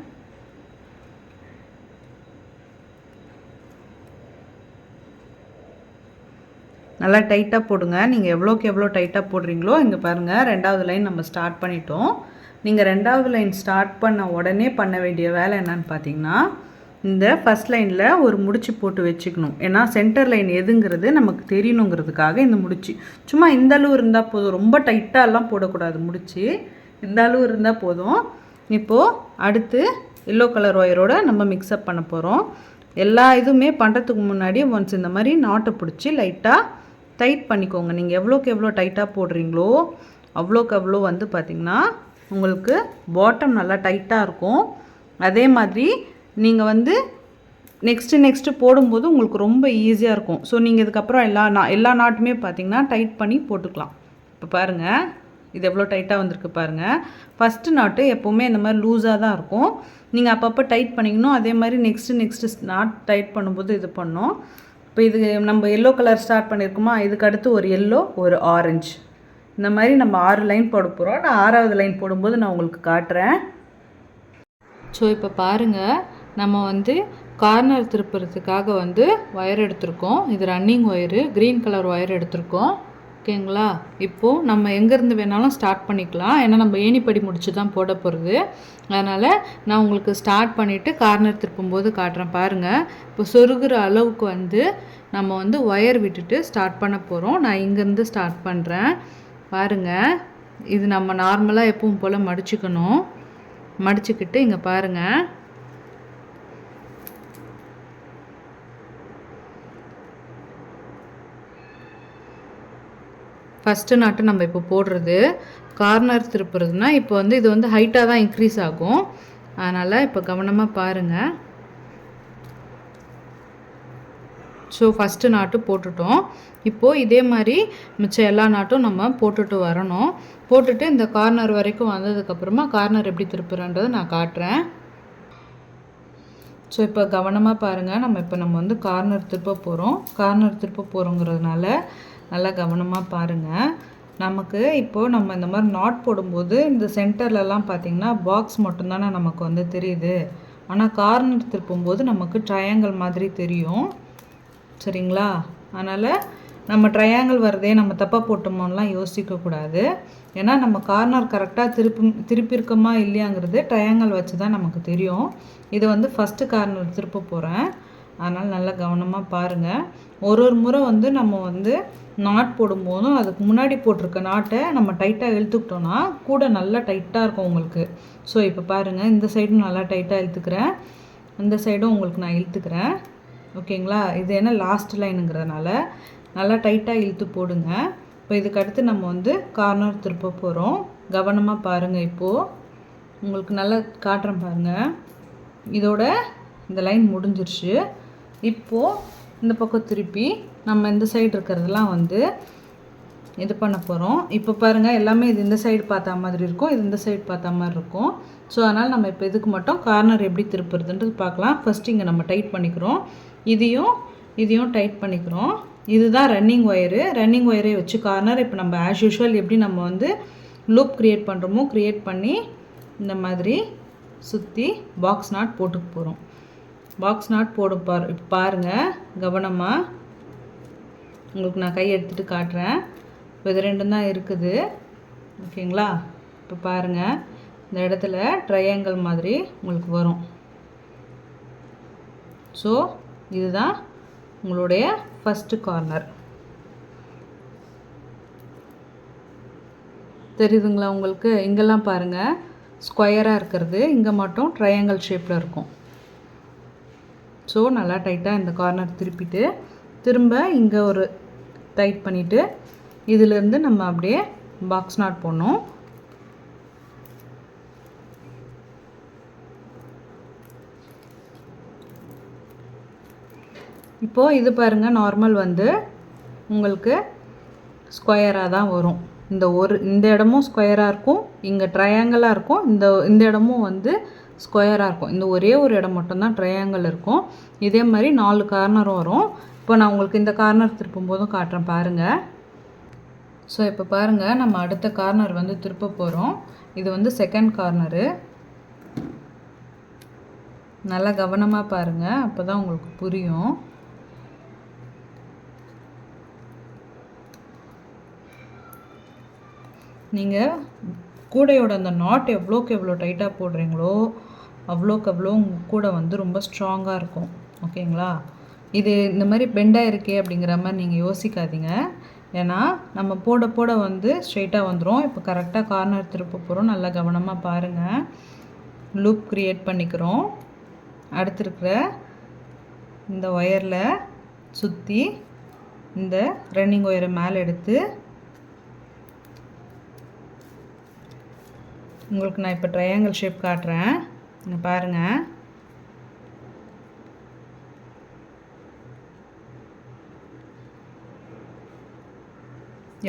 நல்லா டைட்டாக போடுங்க. நீங்கள் எவ்வளோக்கு எவ்வளோ டைட்டாக போடுறீங்களோ இங்கே பாருங்கள், 2வது லைன் நம்ம ஸ்டார்ட் பண்ணிட்டோம். நீங்கள் 2வது லைன் ஸ்டார்ட் பண்ண உடனே பண்ண வேண்டிய வேலை என்னன்னு பார்த்தீங்கன்னா, இந்த ஃபஸ்ட் லைனில் ஒரு முடிச்சு போட்டு வச்சுக்கணும். ஏன்னா சென்டர் லைன் எதுங்கிறது நமக்கு தெரியணுங்கிறதுக்காக இந்த முடிச்சு சும்மா இந்த அளவு இருந்தால் போதும். ரொம்ப டைட்டாகலாம் போடக்கூடாது. முடிச்சு இந்த அளவு இருந்தால் போதும். இப்போது அடுத்து எல்லோ கலர் ஒயரோடு நம்ம மிக்ஸ்அப் பண்ண போகிறோம். எல்லா இதுவுமே பண்ணுறதுக்கு முன்னாடி ஒன்ஸ் இந்த மாதிரி நாட்டை பிடிச்சி லைட்டாக டைட் பண்ணிக்கோங்க. நீங்கள் எவ்வளோக்கு எவ்வளோ டைட்டாக போடுறீங்களோ அவ்வளோக்கு அவ்வளோ வந்து பார்த்திங்கன்னா உங்களுக்கு பாட்டம் நல்லா டைட்டாக இருக்கும். அதே மாதிரி நீங்கள் வந்து நெக்ஸ்ட்டு போடும்போது உங்களுக்கு ரொம்ப ஈஸியாக இருக்கும். ஸோ நீங்கள் இதுக்கப்புறம் எல்லா நாட்டுமே பார்த்திங்கன்னா டைட் பண்ணி போட்டுக்கலாம். இப்போ பாருங்கள், இது எவ்வளோ டைட்டாக வந்திருக்கு பாருங்கள். ஃபஸ்ட்டு நாட்டு எப்போவுமே இந்த மாதிரி லூஸாக தான் இருக்கும். நீங்கள் அப்பப்போ டைட் பண்ணிக்கணும். அதே மாதிரி நெக்ஸ்ட்டு நாட் டைட் பண்ணும்போது இது பண்ணோம். இப்போ இது நம்ம எல்லோ கலர் ஸ்டார்ட் பண்ணியிருக்கோமா, இதுக்கு அடுத்து ஒரு எல்லோ ஒரு ஆரஞ்சு இந்த மாதிரி நம்ம 6 லைன் போட போகிறோம். நான் 6வது லைன் போடும்போது நான் உங்களுக்கு காட்டுறேன். ஸோ இப்போ பாருங்கள், நம்ம வந்து கார்னர் திருப்புறதுக்காக வந்து ஒயர் எடுத்திருக்கோம். இது running wire, green colour wire எடுத்திருக்கோம். ஓகேங்களா? இப்போது நம்ம எங்கேருந்து வேணாலும் ஸ்டார்ட் பண்ணிக்கலாம். ஏன்னா நம்ம ஏணிப்படி முடிச்சு தான் போட போகிறது. அதனால் நான் உங்களுக்கு ஸ்டார்ட் பண்ணிவிட்டு கார்னர் திருப்பும்போது காட்டுறேன். பாருங்கள், இப்போ சொருகிற அளவுக்கு வந்து நம்ம வந்து ஒயர் விட்டுட்டு ஸ்டார்ட் பண்ண போகிறோம். நான் இங்கேருந்து ஸ்டார்ட் பண்ணுறேன். பாருங்கள், இது நம்ம நார்மலாக எப்பவும் போல் மடிச்சுக்கணும். மடிச்சுக்கிட்டு இங்கே பாருங்கள், ஃபஸ்ட்டு நாட்டு நம்ம இப்போ போடுறது கார்னர் திருப்புறதுனா இப்போ வந்து இது வந்து ஹைட்டாக தான் இன்க்ரீஸ் ஆகும். அதனால் இப்போ கவனமாக பாருங்கள். ஸோ ஃபஸ்ட்டு நாட்டு போட்டுட்டோம். இப்போது இதே மாதிரி மிச்சம் எல்லா நாட்டும் நம்ம போட்டுட்டு வரணும். போட்டுட்டு இந்த கார்னர் வரைக்கும் வந்ததுக்கப்புறமா கார்னர் எப்படி திருப்புறன்றதை நான் காட்டுறேன். ஸோ இப்போ கவனமாக பாருங்கள். நம்ம வந்து கார்னர் திருப்ப போகிறோம். கார்னர் திருப்ப போகிறோங்கிறதுனால நல்லா கவனமாக பாருங்கள். நமக்கு இப்போது நம்ம இந்த மாதிரி நாட் போடும்போது இந்த சென்டர்லலாம் பார்த்திங்கன்னா பாக்ஸ் மட்டும்தானே நமக்கு வந்து தெரியுது. ஆனால் கார்னர் திருப்பும்போது நமக்கு ட்ரையாங்கிள் மாதிரி தெரியும். சரிங்களா? அதனால் நம்ம ட்ரையாங்கிள் வரதே நம்ம தப்பாக போட்டோமோலாம் யோசிக்கக்கூடாது. ஏன்னா நம்ம கார்னர் கரெக்டாக திருப்பியிருக்கோமா இல்லையாங்கிறது ட்ரையாங்கிள் வச்சு தான் நமக்கு தெரியும். இது வந்து ஃபஸ்ட்டு கார்னர் திருப்ப போகிறேன். அதனால் நல்லா கவனமாக பாருங்கள். ஒரு முறை வந்து நம்ம வந்து நாட் போடும்போதும் அதுக்கு முன்னாடி போட்டிருக்க நாட்டை நம்ம டைட்டாக இழுத்துக்கிட்டோன்னா கூட நல்லா டைட்டாக இருக்கும் உங்களுக்கு. ஸோ இப்போ பாருங்கள், இந்த சைடும் நல்லா டைட்டாக இழுத்துக்கிறேன், இந்த சைடும் உங்களுக்கு நான் இழுத்துக்கிறேன். ஓகேங்களா? இது என்ன லாஸ்ட் லைனுங்கிறதுனால நல்லா டைட்டாக இழுத்து போடுங்க. இப்போ இதுக்கு அடுத்து நம்ம வந்து கார்னர் திருப்ப போகிறோம். கவனமாக பாருங்கள். இப்போது உங்களுக்கு நல்லா காட்டுறேன் பாருங்கள். இதோட இந்த லைன் முடிஞ்சிருச்சு. இப்போது இந்த பக்கம் திருப்பி நம்ம இந்த சைடு இருக்கிறதெல்லாம் வந்து இது பண்ண போகிறோம். இப்போ பாருங்கள், எல்லாமே இது இந்த சைடு பார்த்தா மாதிரி இருக்கும், இது இந்த சைடு பார்த்தா மாதிரி இருக்கும். ஸோ அதனால் நம்ம இப்போ இதுக்கு மட்டும் கார்னர் எப்படி திருப்புறதுன்றது பார்க்கலாம். ஃபஸ்ட்டு இங்கே நம்ம டைட் பண்ணிக்கிறோம். இதையும் டைட் பண்ணிக்கிறோம். இதுதான் ரன்னிங் ஒயரு. ரன்னிங் ஒயரை வச்சு கார்னர் இப்போ நம்ம ஆஸ் யூஷுவல் எப்படி நம்ம வந்து லூப் க்ரியேட் பண்ணுறோமோ க்ரியேட் பண்ணி இந்த மாதிரி சுற்றி பாக்ஸ் நாட் போட்டுக்க போகிறோம். பாக்ஸ் நாட் போட பாருங்கள் கவனமாக. உங்களுக்கு நான் கை எடுத்துகிட்டு காட்டுறேன். இப்போ இது ரெண்டும் தான் இருக்குது. ஓகேங்களா? இப்போ பாருங்கள், இந்த இடத்துல ட்ரையாங்கிள் மாதிரி உங்களுக்கு வரும். ஸோ இதுதான் உங்களுடைய ஃபஸ்ட்டு கார்னர். தெரியுதுங்களா உங்களுக்கு? இங்கெல்லாம் பாருங்கள் ஸ்கொயராக இருக்கிறது, இங்கே மட்டும் ட்ரையாங்கிள் ஷேப்பில் இருக்கும். ஸோ நல்லா டைட்டாக இந்த கார்னர் திருப்பிட்டு திரும்ப இங்கே ஒரு டைட் பண்ணிவிட்டு இதிலேருந்து நம்ம அப்படியே பாக்ஸ் நாட் போடணும். இப்போது இது பாருங்கள், நார்மல் வந்து உங்களுக்கு ஸ்கொயராக தான் வரும். இந்த இடமும் ஸ்கொயராக இருக்கும், இங்கே ட்ரையாங்கிளாக இருக்கும், இந்த இடமும் வந்து ஸ்கொயராக இருக்கும். இந்த ஒரே ஒரு இடம் மட்டும்தான் ட்ரையாங்கிள் இருக்கும். இதே மாதிரி 4 கார்னரும் வரும். இப்போ நான் உங்களுக்கு இந்த கார்னர் திருப்பும் போதும் காட்டுறேன் பாருங்கள். ஸோ இப்போ பாருங்கள், நம்ம அடுத்த கார்னர் வந்து திருப்ப போகிறோம். இது வந்து செகண்ட் கார்னரு. நல்லா கவனமாக பாருங்கள், அப்போ தான் உங்களுக்கு புரியும். நீங்கள் கூடையோட அந்த நாட் எவ்வளோக்கு எவ்வளோ டைட்டாக போடுறீங்களோ அவ்வளோக்கு அவ்வளோ உங்கள் கூடை வந்து ரொம்ப ஸ்ட்ராங்காக இருக்கும். ஓகேங்களா? இது இந்த மாதிரி பெண்டாக இருக்கே அப்படிங்கிற மாதிரி நீங்கள் யோசிக்காதீங்க. ஏன்னா நம்ம போட போட வந்து ஸ்ட்ரெயிட்டாக வந்துடும். இப்போ கரெக்டாக கார்னர் திருப்ப போகிறோம். நல்லா கவனமாக பாருங்கள். லூப் க்ரியேட் பண்ணிக்கிறோம். அடுத்து இருக்கிற இந்த ஒயரில் சுற்றி இந்த ரன்னிங் ஒயரை மேலே எடுத்து உங்களுக்கு நான் இப்போ ட்ரையாங்கிள் ஷேப் காட்டுறேன். இங்கே பாருங்கள்.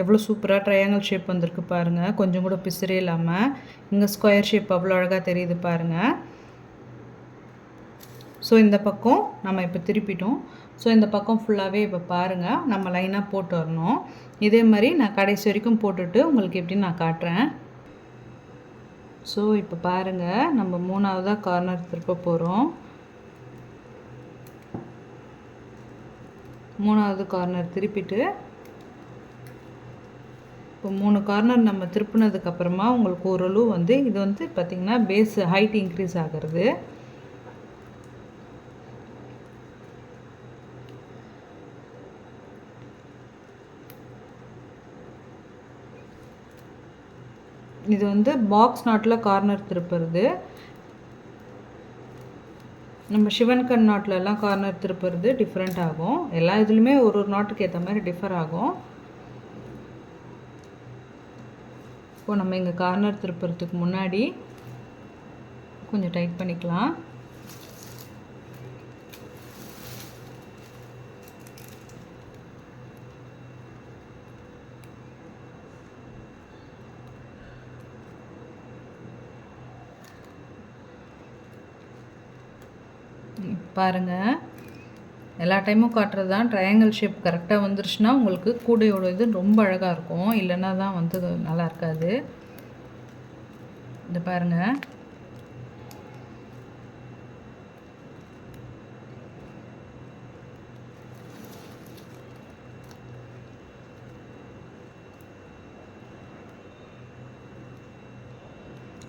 எவ்வளோ சூப்பராக ட்ரையாங்கிள் ஷேப் வந்திருக்கு பாருங்கள். கொஞ்சம் கூட பிசுறே இல்லாமல். இங்கே ஸ்கொயர் ஷேப் அவ்வளோ அழகாக தெரியுது பாருங்கள். ஸோ இந்த பக்கம் நம்ம இப்போ திருப்பிட்டோம். ஸோ இந்த பக்கம் ஃபுல்லாகவே இப்போ பாருங்கள், நம்ம லைனாக போட்டு வரணும். இதே மாதிரி நான் கடைசி வரைக்கும் போட்டுட்டு உங்களுக்கு எப்படின்னு நான் காட்டுறேன். ஸோ இப்போ பாருங்கள், நம்ம 3ஆவதாக கார்னர் திருப்ப போகிறோம். 3ஆவது கார்னர் திருப்பிட்டு இப்போ 3 கார்னர் நம்ம திருப்பினதுக்கப்புறமா உங்களுக்கு ஓரளவு வந்து இது வந்து பார்த்திங்கன்னா பேஸ் ஹைட் இன்க்ரீஸ் ஆகிறது. இது வந்து பாக்ஸ் நாட்டில் கார்னர் திருப்புறது. நம்ம சிவன்கண் நாட்டிலலாம் கார்னர் திருப்புறது டிஃப்ரெண்ட் ஆகும். எல்லா இதுலேயுமே ஒரு நாட்டுக்கு ஏற்ற மாதிரி டிஃபர் ஆகும். இப்போ நம்ம இங்கே கார்னர் திருப்புறதுக்கு முன்னாடி கொஞ்சம் டைட் பண்ணிக்கலாம். பாருங்கள், எல்லா டைமும் காட்டுறது தான். ட்ரையாங்கிள் ஷேப் கரெக்டாக வந்துருச்சுன்னா உங்களுக்கு கூடையோட இது ரொம்ப அழகாக இருக்கும். இல்லைன்னா தான் வந்து நல்லா இருக்காது. இது பாருங்கள்.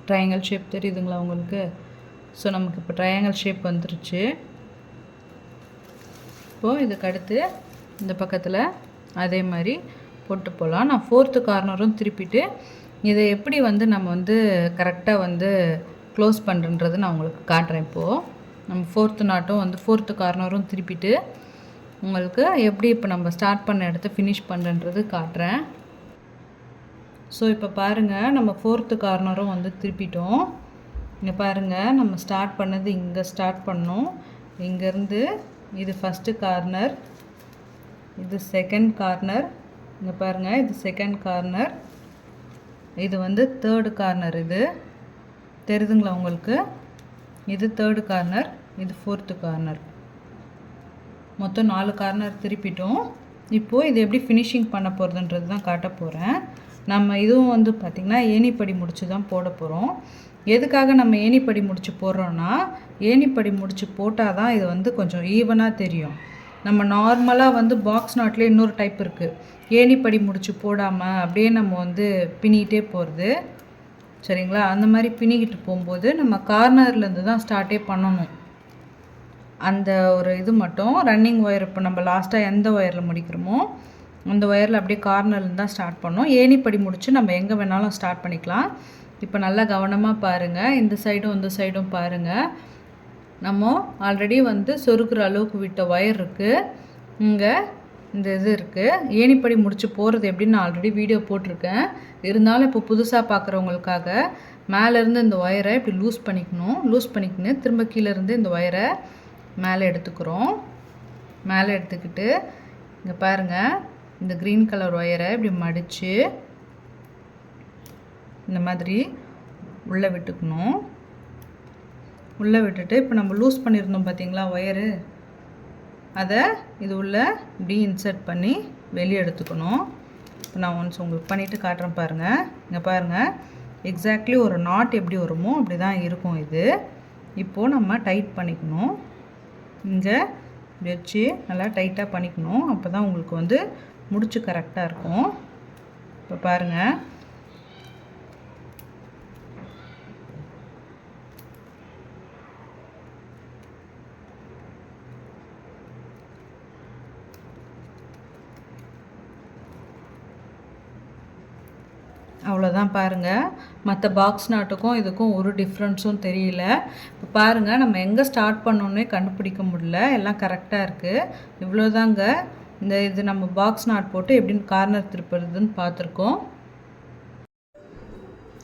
ட்ரையாங்கிள் ஷேப் தெரியுதுங்களா உங்களுக்கு? ஸோ நமக்கு இப்போ ட்ரையாங்கிள் ஷேப் வந்துருச்சு. இப்போது இதுக்கு அடுத்து இந்த பக்கத்தில் அதே மாதிரி போட்டு போகலாம். நான் 4th கார்னரும் திருப்பிட்டு இதை எப்படி வந்து நம்ம வந்து கரெக்டாக வந்து க்ளோஸ் பண்ணுறது நான் உங்களுக்கு காட்டுறேன். இப்போது நம்ம 4th நாட்டும் வந்து 4th கார்னரும் திருப்பிட்டு உங்களுக்கு எப்படி இப்போ நம்ம ஸ்டார்ட் பண்ண இடத்த ஃபினிஷ் பண்ணுறது காட்டுறேன். ஸோ இப்போ பாருங்கள், நம்ம 4th கார்னரும் வந்து திருப்பிட்டோம். இங்கே பாருங்கள், நம்ம ஸ்டார்ட் பண்ணது இங்கே ஸ்டார்ட் பண்ணோம். இங்கேருந்து இது ஃபஸ்ட்டு கார்னர், இது செகண்ட் கார்னர். இங்கே பாருங்கள், இது செகண்ட் கார்னர், இது வந்து 3rd கார்னர். இது தெரியுதுங்களா உங்களுக்கு? இது 3rd கார்னர், இது 4th கார்னர். மொத்தம் 4 கார்னர் திருப்பிட்டோம். இப்போது இது எப்படி ஃபினிஷிங் பண்ண போகிறதுன்றது தான் காட்ட போகிறேன். நம்ம இதுவும் வந்து பார்த்திங்கன்னா ஏணிப்படி முடிச்சு தான் போட போகிறோம். எதுக்காக நம்ம ஏணிப்படி முடிச்சு போடுறோன்னா, ஏணிப்படி முடிச்சு போட்டால் தான் இது வந்து கொஞ்சம் ஈவனாக தெரியும். நம்ம நார்மலாக வந்து பாக்ஸ் நாட்லேயே இன்னொரு டைப் இருக்குது. ஏணிப்படி முடிச்சு போடாமல் அப்படியே நம்ம வந்து பின்னிகிட்டே போகிறது. சரிங்களா? அந்த மாதிரி பின்னிக்கிட்டு போகும்போது நம்ம கார்னர்லேருந்து தான் ஸ்டார்ட்டே பண்ணணும். அந்த ஒரு இது மட்டும் ரன்னிங் ஒயர் இப்போ நம்ம லாஸ்ட்டாக எந்த ஒயரில் முடிக்கிறோமோ அந்த ஒயரில் அப்படியே கார்னர்லேருந்து தான் ஸ்டார்ட் பண்ணோம். ஏணிப்படி முடித்து நம்ம எங்கே வேணாலும் ஸ்டார்ட் பண்ணிக்கலாம். இப்போ நல்லா கவனமாக பாருங்கள், இந்த சைடும் இந்த சைடும் பாருங்கள். நம்ம ஆல்ரெடி வந்து சொருகிற அளவுக்கு விட்ட ஒயர் இருக்குது, இங்கே இந்த இது இருக்குது. ஏணிப்படி முடிச்சு போகிறது எப்படின்னு நான் ஆல்ரெடி வீடியோ போட்டிருக்கேன். இருந்தாலும் இப்போ புதுசாக பார்க்குறவங்களுக்காக மேலேருந்து இந்த ஒயரை இப்படி லூஸ் பண்ணிக்கணும். திரும்ப கீழேருந்து இந்த ஒயரை மேலே எடுத்துக்கிறோம். மேலே எடுத்துக்கிட்டு இங்கே பாருங்கள், இந்த க்ரீன் கலர் ஒயரை இப்படி மடித்து இந்த மாதிரி உள்ளே விட்டுக்கணும். உள்ளே விட்டுட்டு இப்போ நம்ம லூஸ் பண்ணியிருந்தோம் பார்த்திங்களா ஒயரு, அதை இது உள்ள இப்படி இன்சர்ட் பண்ணி வெளியே எடுத்துக்கணும். இப்போ நான் ஒன்ஸ் உங்களுக்கு பண்ணிவிட்டு காட்டுறேன் பாருங்கள். இங்கே பாருங்கள், எக்ஸாக்ட்லி ஒரு நாட் எப்படி வருமோ அப்படி தான் இருக்கும் இது. இப்போது நம்ம டைட் பண்ணிக்கணும். இங்கே வச்சு நல்லா டைட்டாக பண்ணிக்கணும். அப்போ தான் உங்களுக்கு வந்து முடிச்சு கரெக்டாக இருக்கும். இப்போ பாருங்கள், அவ்வளோதான். பாருங்கள், மற்ற பாக்ஸ் நாட்டுக்கும் இதுக்கும் ஒரு டிஃப்ரென்ஸும் தெரியல. இப்போ பாருங்கள், நம்ம எங்கே ஸ்டார்ட் பண்ணோன்னே கண்டுபிடிக்க முடியல, எல்லாம் கரெக்டாக இருக்குது. இவ்வளோதாங்க. இது நம்ம பாக்ஸ் நாட் போட்டு எப்படின்னு கார்னர் திருப்புறதுன்னு பார்த்துருக்கோம்.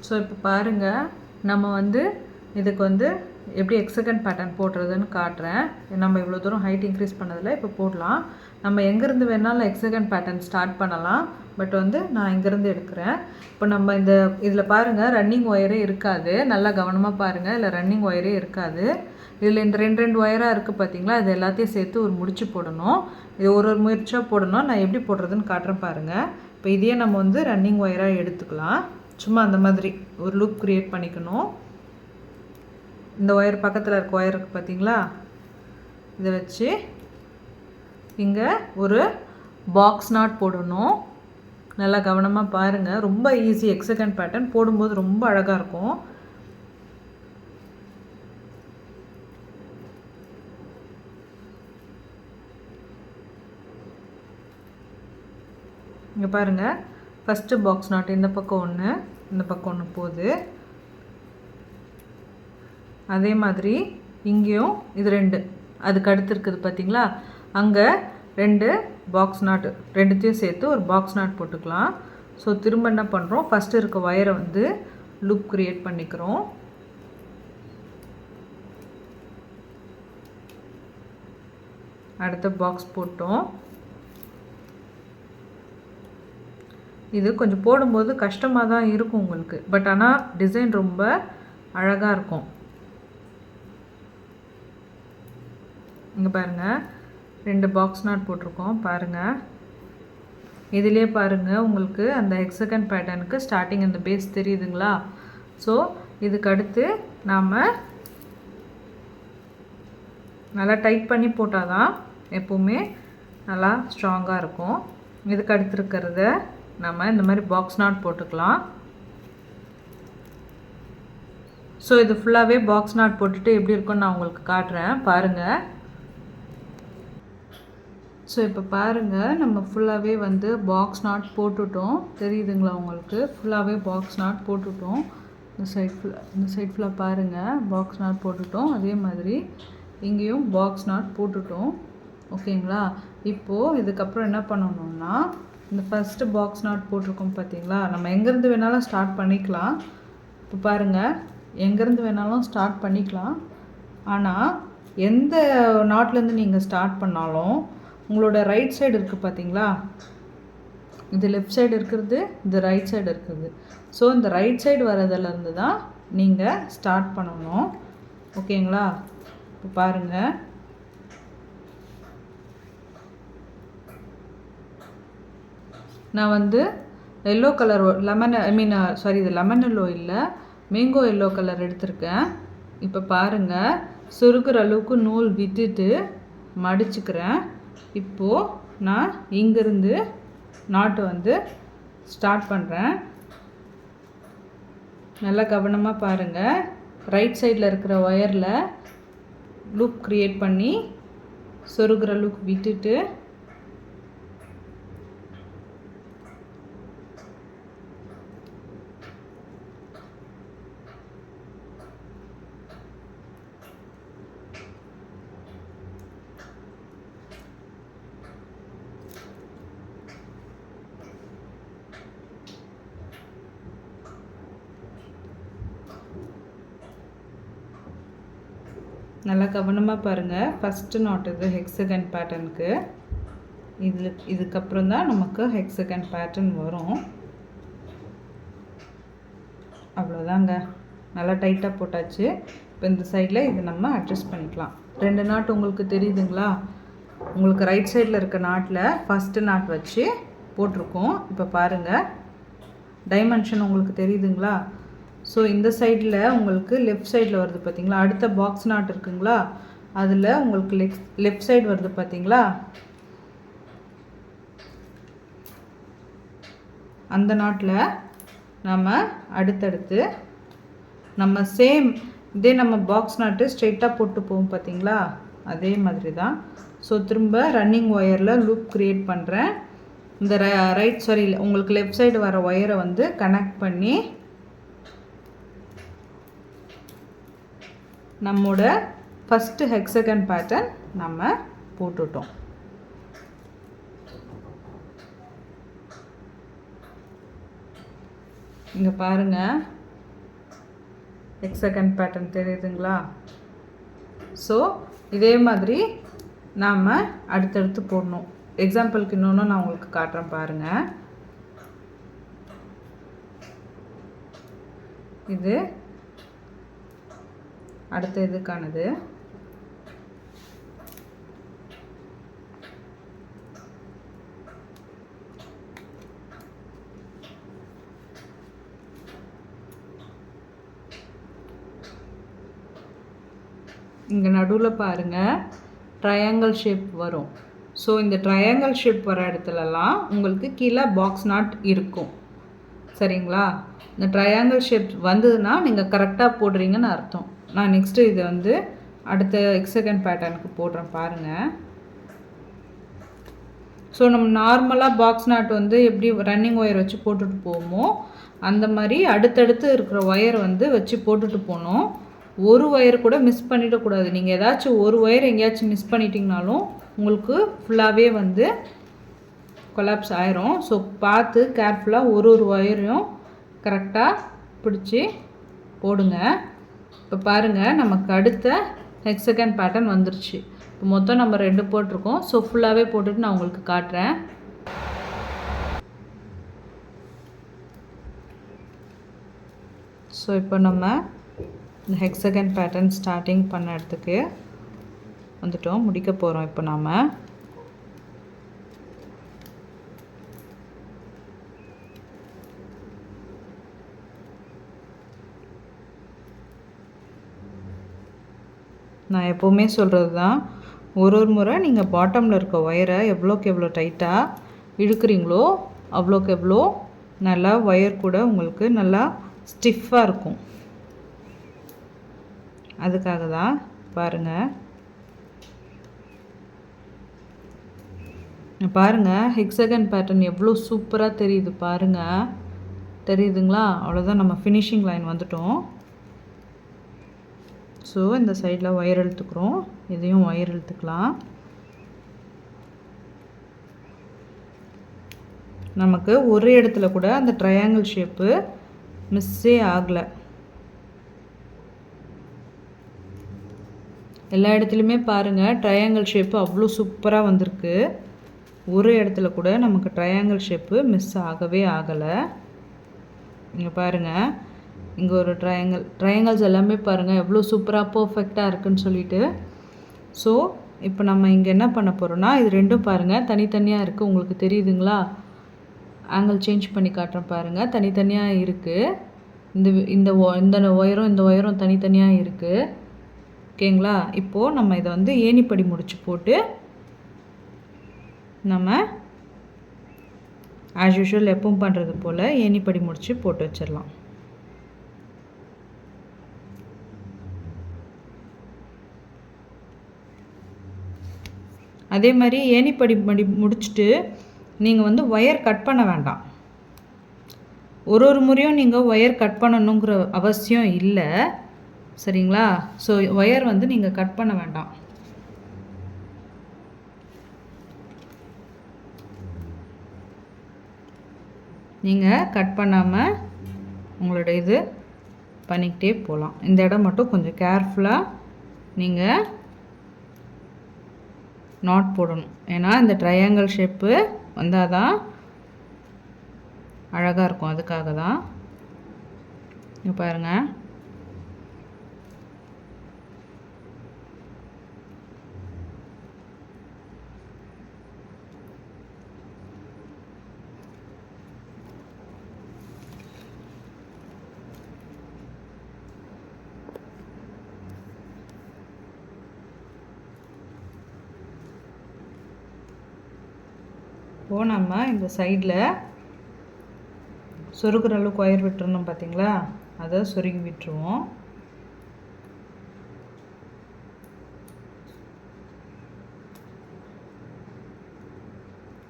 ஸோ இப்போ பாருங்கள், நம்ம வந்து இதுக்கு வந்து எப்படி எக்ஸகண்ட் பேட்டர்ன் போடுறதுன்னு காட்டுறேன். நம்ம இவ்வளோ தூரம் ஹைட் இன்க்ரீஸ் பண்ணதில் இப்போ போடலாம். நம்ம எங்கேருந்து வேணாலும் எக்ஸகண்ட் பேட்டர்ன் ஸ்டார்ட் பண்ணலாம். பட் வந்து நான் இங்கேருந்து எடுக்கிறேன். இப்போ நம்ம இதில் பாருங்கள், ரன்னிங் ஒயரே இருக்காது. நல்லா கவனமாக பாருங்கள், இல்லை ரன்னிங் ஒயரே இருக்காது. இதில் இந்த ரெண்டு ஒயராக இருக்குது பார்த்தீங்களா, இது எல்லாத்தையும் சேர்த்து ஒரு முடிச்சு போடணும். இது ஒரு முயற்சியாக போடணும். நான் எப்படி போடுறதுன்னு காட்டுறேன் பாருங்கள். இப்போ இதையே நம்ம வந்து ரன்னிங் ஒயராக எடுத்துக்கலாம். சும்மா அந்த மாதிரி ஒரு லூப் க்ரியேட் பண்ணிக்கணும். இந்த ஒயர் பக்கத்தில் இருக்க ஒயர் இருக்குது பார்த்தீங்களா, இதை வச்சு இங்கே ஒரு பாக்ஸ் நாட் போடணும். நல்லா கவனமாக பாருங்கள், ரொம்ப ஈஸி. எக்ஸகண்ட் பேட்டர்ன் போடும்போது ரொம்ப அழகாக இருக்கும். இங்கே பாருங்கள், ஃபஸ்ட்டு பாக்ஸ் நாட் இந்த பக்கம் ஒன்று, இந்த பக்கம் ஒன்று போகுது. அதே மாதிரி இங்கேயும் இது ரெண்டு அதுக்கு அடுத்து இருக்குது பார்த்தீங்களா, அங்கே ரெண்டு பாக்ஸ் நாட், ரெண்டுத்தையும் சேர்த்து ஒரு பாக்ஸ் நாட் போட்டுக்கலாம். ஸோ திரும்ப என்ன பண்ணுறோம், ஃபஸ்ட்டு இருக்க ஒயரை வந்து லூப் க்ரியேட் பண்ணிக்கிறோம். அடுத்த பாக்ஸ் போட்டோம். இது கொஞ்சம் போடும்போது கஷ்டமாக தான் இருக்கும் உங்களுக்கு, பட் ஆனால் டிசைன் ரொம்ப அழகாக இருக்கும். இங்கே பாருங்கள், ரெண்டு பாக்ஸ் நாட் போட்டிருக்கோம் பாருங்கள். இதிலே பாருங்கள், உங்களுக்கு அந்த ஹெக்ஸகன் பேட்டர்னுக்கு ஸ்டார்டிங் அந்த பேஸ் தெரியுதுங்களா. ஸோ இதுக்கு அடுத்து நாம் நல்லா டைட் பண்ணி போட்டால் தான் எப்போவுமே நல்லா ஸ்ட்ராங்காக இருக்கும். இதுக்கு அடுத்து இருக்கிறத நம்ம இந்த மாதிரி பாக்ஸ் நாட் போட்டுக்கலாம். ஸோ இது ஃபுல்லாகவே பாக்ஸ் நாட் போட்டுட்டு எப்படி இருக்குன்னு நான் உங்களுக்கு காட்டுறேன் பாருங்கள். ஸோ இப்போ பாருங்கள், நம்ம ஃபுல்லாகவே வந்து பாக்ஸ் நாட் போட்டுட்டோம். தெரியுதுங்களா உங்களுக்கு, ஃபுல்லாகவே பாக்ஸ் நாட் போட்டுட்டோம். இந்த சைட் ஃபுல்லாக பாருங்கள், பாக்ஸ் நாட் போட்டுட்டோம். அதே மாதிரி இங்கேயும் பாக்ஸ் நாட் போட்டுட்டோம். ஓகேங்களா. இப்போது இதுக்கப்புறம் என்ன பண்ணணும்னா, இந்த ஃபஸ்ட்டு பாக்ஸ் நாட் போட்டிருக்கோம் பார்த்தீங்களா, நம்ம எங்கேருந்து வேணாலும் ஸ்டார்ட் பண்ணிக்கலாம். இப்போ பாருங்கள், எங்கேருந்து வேணாலும் ஸ்டார்ட் பண்ணிக்கலாம். ஆனால் எந்த நாட்லேருந்து நீங்கள் ஸ்டார்ட் பண்ணாலும் உங்களோட ரைட் சைடு இருக்குது பார்த்தீங்களா, இது லெஃப்ட் சைடு இருக்கிறது, இது ரைட் சைடு இருக்குது. ஸோ இந்த ரைட் சைடு வரதுலேருந்து தான் நீங்கள் ஸ்டார்ட் பண்ணணும். ஓகேங்களா. இப்போ பாருங்கள், நான் வந்து எல்லோ கலர் இது லெமன் எல்லோ இல்லை, மேங்கோ எல்லோ கலர் எடுத்திருக்கேன். இப்போ பாருங்கள், சுருக்குற அளவுக்கு நூல் விட்டுட்டு மடிச்சுக்கிறேன். இப்போது நான் இங்கேருந்து நாட்டு வந்து ஸ்டார்ட் பண்ணுறேன். நல்லா கவனமாக பாருங்கள், ரைட் சைடில் இருக்கிற ஒயரில் லூப் க்ரியேட் பண்ணி சொருகிற லூப் விட்டுட்டு நல்லா கவனமாக பாருங்கள். ஃபஸ்ட்டு நாட் இது ஹெக்ஸகன் பேட்டர்னுக்கு. இதுக்கப்புறம் தான் நமக்கு ஹெக்ஸகன் பேட்டர்ன் வரும். அவ்வளோதாங்க, நல்லா டைட்டாக போட்டாச்சு. இப்போ இந்த சைடில் இது நம்ம அட்ஜஸ்ட் பண்ணிக்கலாம். 2 நாட் உங்களுக்கு தெரியுதுங்களா? உங்களுக்கு ரைட் சைடில் இருக்க நாட்டில் ஃபஸ்ட்டு நாட் வச்சு போட்டிருக்கோம். இப்போ பாருங்கள், டைமென்ஷன் உங்களுக்கு தெரியுதுங்களா? ஸோ இந்த சைடில் உங்களுக்கு லெஃப்ட் சைடில் வருது பார்த்தீங்களா? அடுத்த பாக்ஸ் நாட் இருக்குங்களா? அதில் உங்களுக்கு லெஃப்ட் சைடு வருது பார்த்தீங்களா? அந்த நாட்டில் நம்ம அடுத்தடுத்து நம்ம சேம் இதே நம்ம பாக்ஸ் நாட்டு ஸ்ட்ரெயிட்டாக போட்டு போவோம் பார்த்தீங்களா? அதே மாதிரி தான். ஸோ திரும்ப ரன்னிங் ஒயரில் லூப் க்ரியேட் பண்ணுறேன். இந்த உங்களுக்கு லெஃப்ட் சைடு வர ஒயரை வந்து கனெக்ட் பண்ணி நம்மோட ஃபஸ்ட்டு ஹெக்ஸகன் பேட்டர்ன் நம்ம போட்டுட்டோம். இங்கே பாருங்கள், ஹெக்ஸகன் பேட்டர்ன் தெரியுதுங்களா? ஸோ இதே மாதிரி நாம் அடுத்தடுத்து போடணும். எக்ஸாம்பிளுக்கு இன்னொன்று நான் உங்களுக்கு காட்டுறேன் பாருங்கள். இது அடுத்த இதுக்கானது. இங்கே நடுவில் பாருங்கள் ட்ரையாங்கிள் ஷேப் வரும். ஸோ இந்த ட்ரையாங்கிள் ஷேப் வர இடத்துலலாம் உங்களுக்கு கீழே பாக்ஸ் நாட் இருக்கும். சரிங்களா? இந்த ட்ரையாங்கிள் ஷேப் வந்ததுன்னா நீங்கள் கரெக்டாக போடுறீங்கன்னு அர்த்தம். நான் நெக்ஸ்ட்டு இதை வந்து அடுத்த ஹெக்ஸகன் பேட்டர்னுக்கு போடுறேன் பாருங்கள். ஸோ நம்ம நார்மலாக பாக்ஸ் நாட் வந்து எப்படி ரன்னிங் ஒயர் வச்சு போட்டுட்டு போவோமோ அந்த மாதிரி அடுத்தடுத்து இருக்கிற ஒயர் வந்து வச்சு போட்டுட்டு போகணும். ஒரு ஒயர் கூட மிஸ் பண்ணிடக்கூடாது. நீங்கள் ஏதாச்சும் ஒரு ஒயர் எங்கேயாச்சும் மிஸ் பண்ணிட்டீங்கனாலும் உங்களுக்கு ஃபுல்லாகவே வந்து கொலாப்ஸ் ஆயிரும். ஸோ பார்த்து கேர்ஃபுல்லாக ஒரு ஒயரையும் கரெக்டாக பிடிச்சி போடுங்க. இப்போ பாருங்கள், நமக்கு அடுத்த ஹெக்ஸகன் பேட்டர்ன் வந்துருச்சு. இப்போ மொத்தம் நம்ம 2 போட்டிருக்கோம். ஸோ ஃபுல்லாகவே போட்டுட்டு நான் உங்களுக்கு காட்டுறேன். ஸோ இப்போ நம்ம இந்த ஹெக்ஸகன் பேட்டர்ன் ஸ்டார்டிங் பண்ண இடத்துக்கு வந்துட்டோம், முடிக்க போகிறோம். இப்போ நாம் நான் எப்போவுமே சொல்கிறது தான், ஒரு முறை நீங்கள் பாட்டமில் இருக்க ஒயரை எவ்வளோக்கு எவ்வளோ டைட்டாக இழுக்கிறீங்களோ அவ்வளோக்கு எவ்வளோ நல்லா ஒயர் கூட உங்களுக்கு நல்லா ஸ்டிஃபாக இருக்கும். அதுக்காக தான் பாருங்கள். பாருங்கள் ஹெக்ஸகன் பேட்டர்ன் எவ்வளோ சூப்பராக தெரியுது பாருங்கள். தெரியுதுங்களா? அவ்வளோதான், நம்ம ஃபினிஷிங் லைன் வந்துட்டோம். ஸோ இந்த சைடில் ஒயர் இழுத்துக்கிறோம், இதையும் ஒயர் இழுத்துக்கலாம். நமக்கு ஒரு இடத்துல கூட அந்த ட்ரையாங்கிள் ஷேப்பு மிஸ்ஸே ஆகலை. எல்லா இடத்துலையுமே பாருங்கள் ட்ரையாங்கிள் ஷேப்பு அவ்வளோ சூப்பராக வந்திருக்கு. ஒரு இடத்துல கூட நமக்கு ட்ரையாங்கிள் ஷேப்பு மிஸ் ஆகவே ஆகலை. இங்கே பாருங்கள், இங்கே ஒரு ட்ரையாங்கிள்ஸ் எல்லாமே பாருங்கள் எவ்வளோ சூப்பராக பர்ஃபெக்டாக இருக்குதுன்னு சொல்லிட்டு. ஸோ இப்போ நம்ம இங்கே என்ன பண்ண போகிறோன்னா, இது ரெண்டும் பாருங்கள் தனித்தனியாக இருக்குது. உங்களுக்கு தெரியுதுங்களா? ஆங்கிள் சேஞ்ச் பண்ணி காட்டுறேன் பாருங்கள், தனித்தனியாக இருக்குது. இந்த ஒயரும் தனித்தனியாக இருக்குது. ஓகேங்களா? இப்போது நம்ம இதை வந்து ஏணிப்படி முடிச்சு போட்டு நம்ம ஆஸ் யூஷுவல் எப்பவும் பண்ணுறது போல் ஏணிப்படி முடிச்சு போட்டு வச்சிடலாம். அதே மாதிரி ஏணிப்படி முடிச்சுட்டு நீங்கள் வந்து ஒயர் கட் பண்ண வேண்டாம். ஒரு முறையும் நீங்கள் ஒயர் கட் பண்ணணுங்கிற அவசியம் இல்லை, சரிங்களா? ஸோ ஒயர் வந்து நீங்கள் கட் பண்ண வேண்டாம். நீங்கள் கட் பண்ணாமல் உங்களோட இது பண்ணிக்கிட்டே போகலாம். இந்த இடம் மட்டும் கொஞ்சம் கேர்ஃபுல்லாக நீங்கள் நாட் போடணும். ஏன்னா இந்த ட்ரையாங்கிள் ஷேப்பு வந்தால் தான் அழகாக இருக்கும். அதுக்காக தான். இங்கே பாருங்கள். இப்போது நம்ம இந்த சைடில் சொருகிற அளவுக்கு ஒயர் விட்டுருந்தோம் பார்த்தீங்களா, அதை சொருகி விட்டுருவோம்.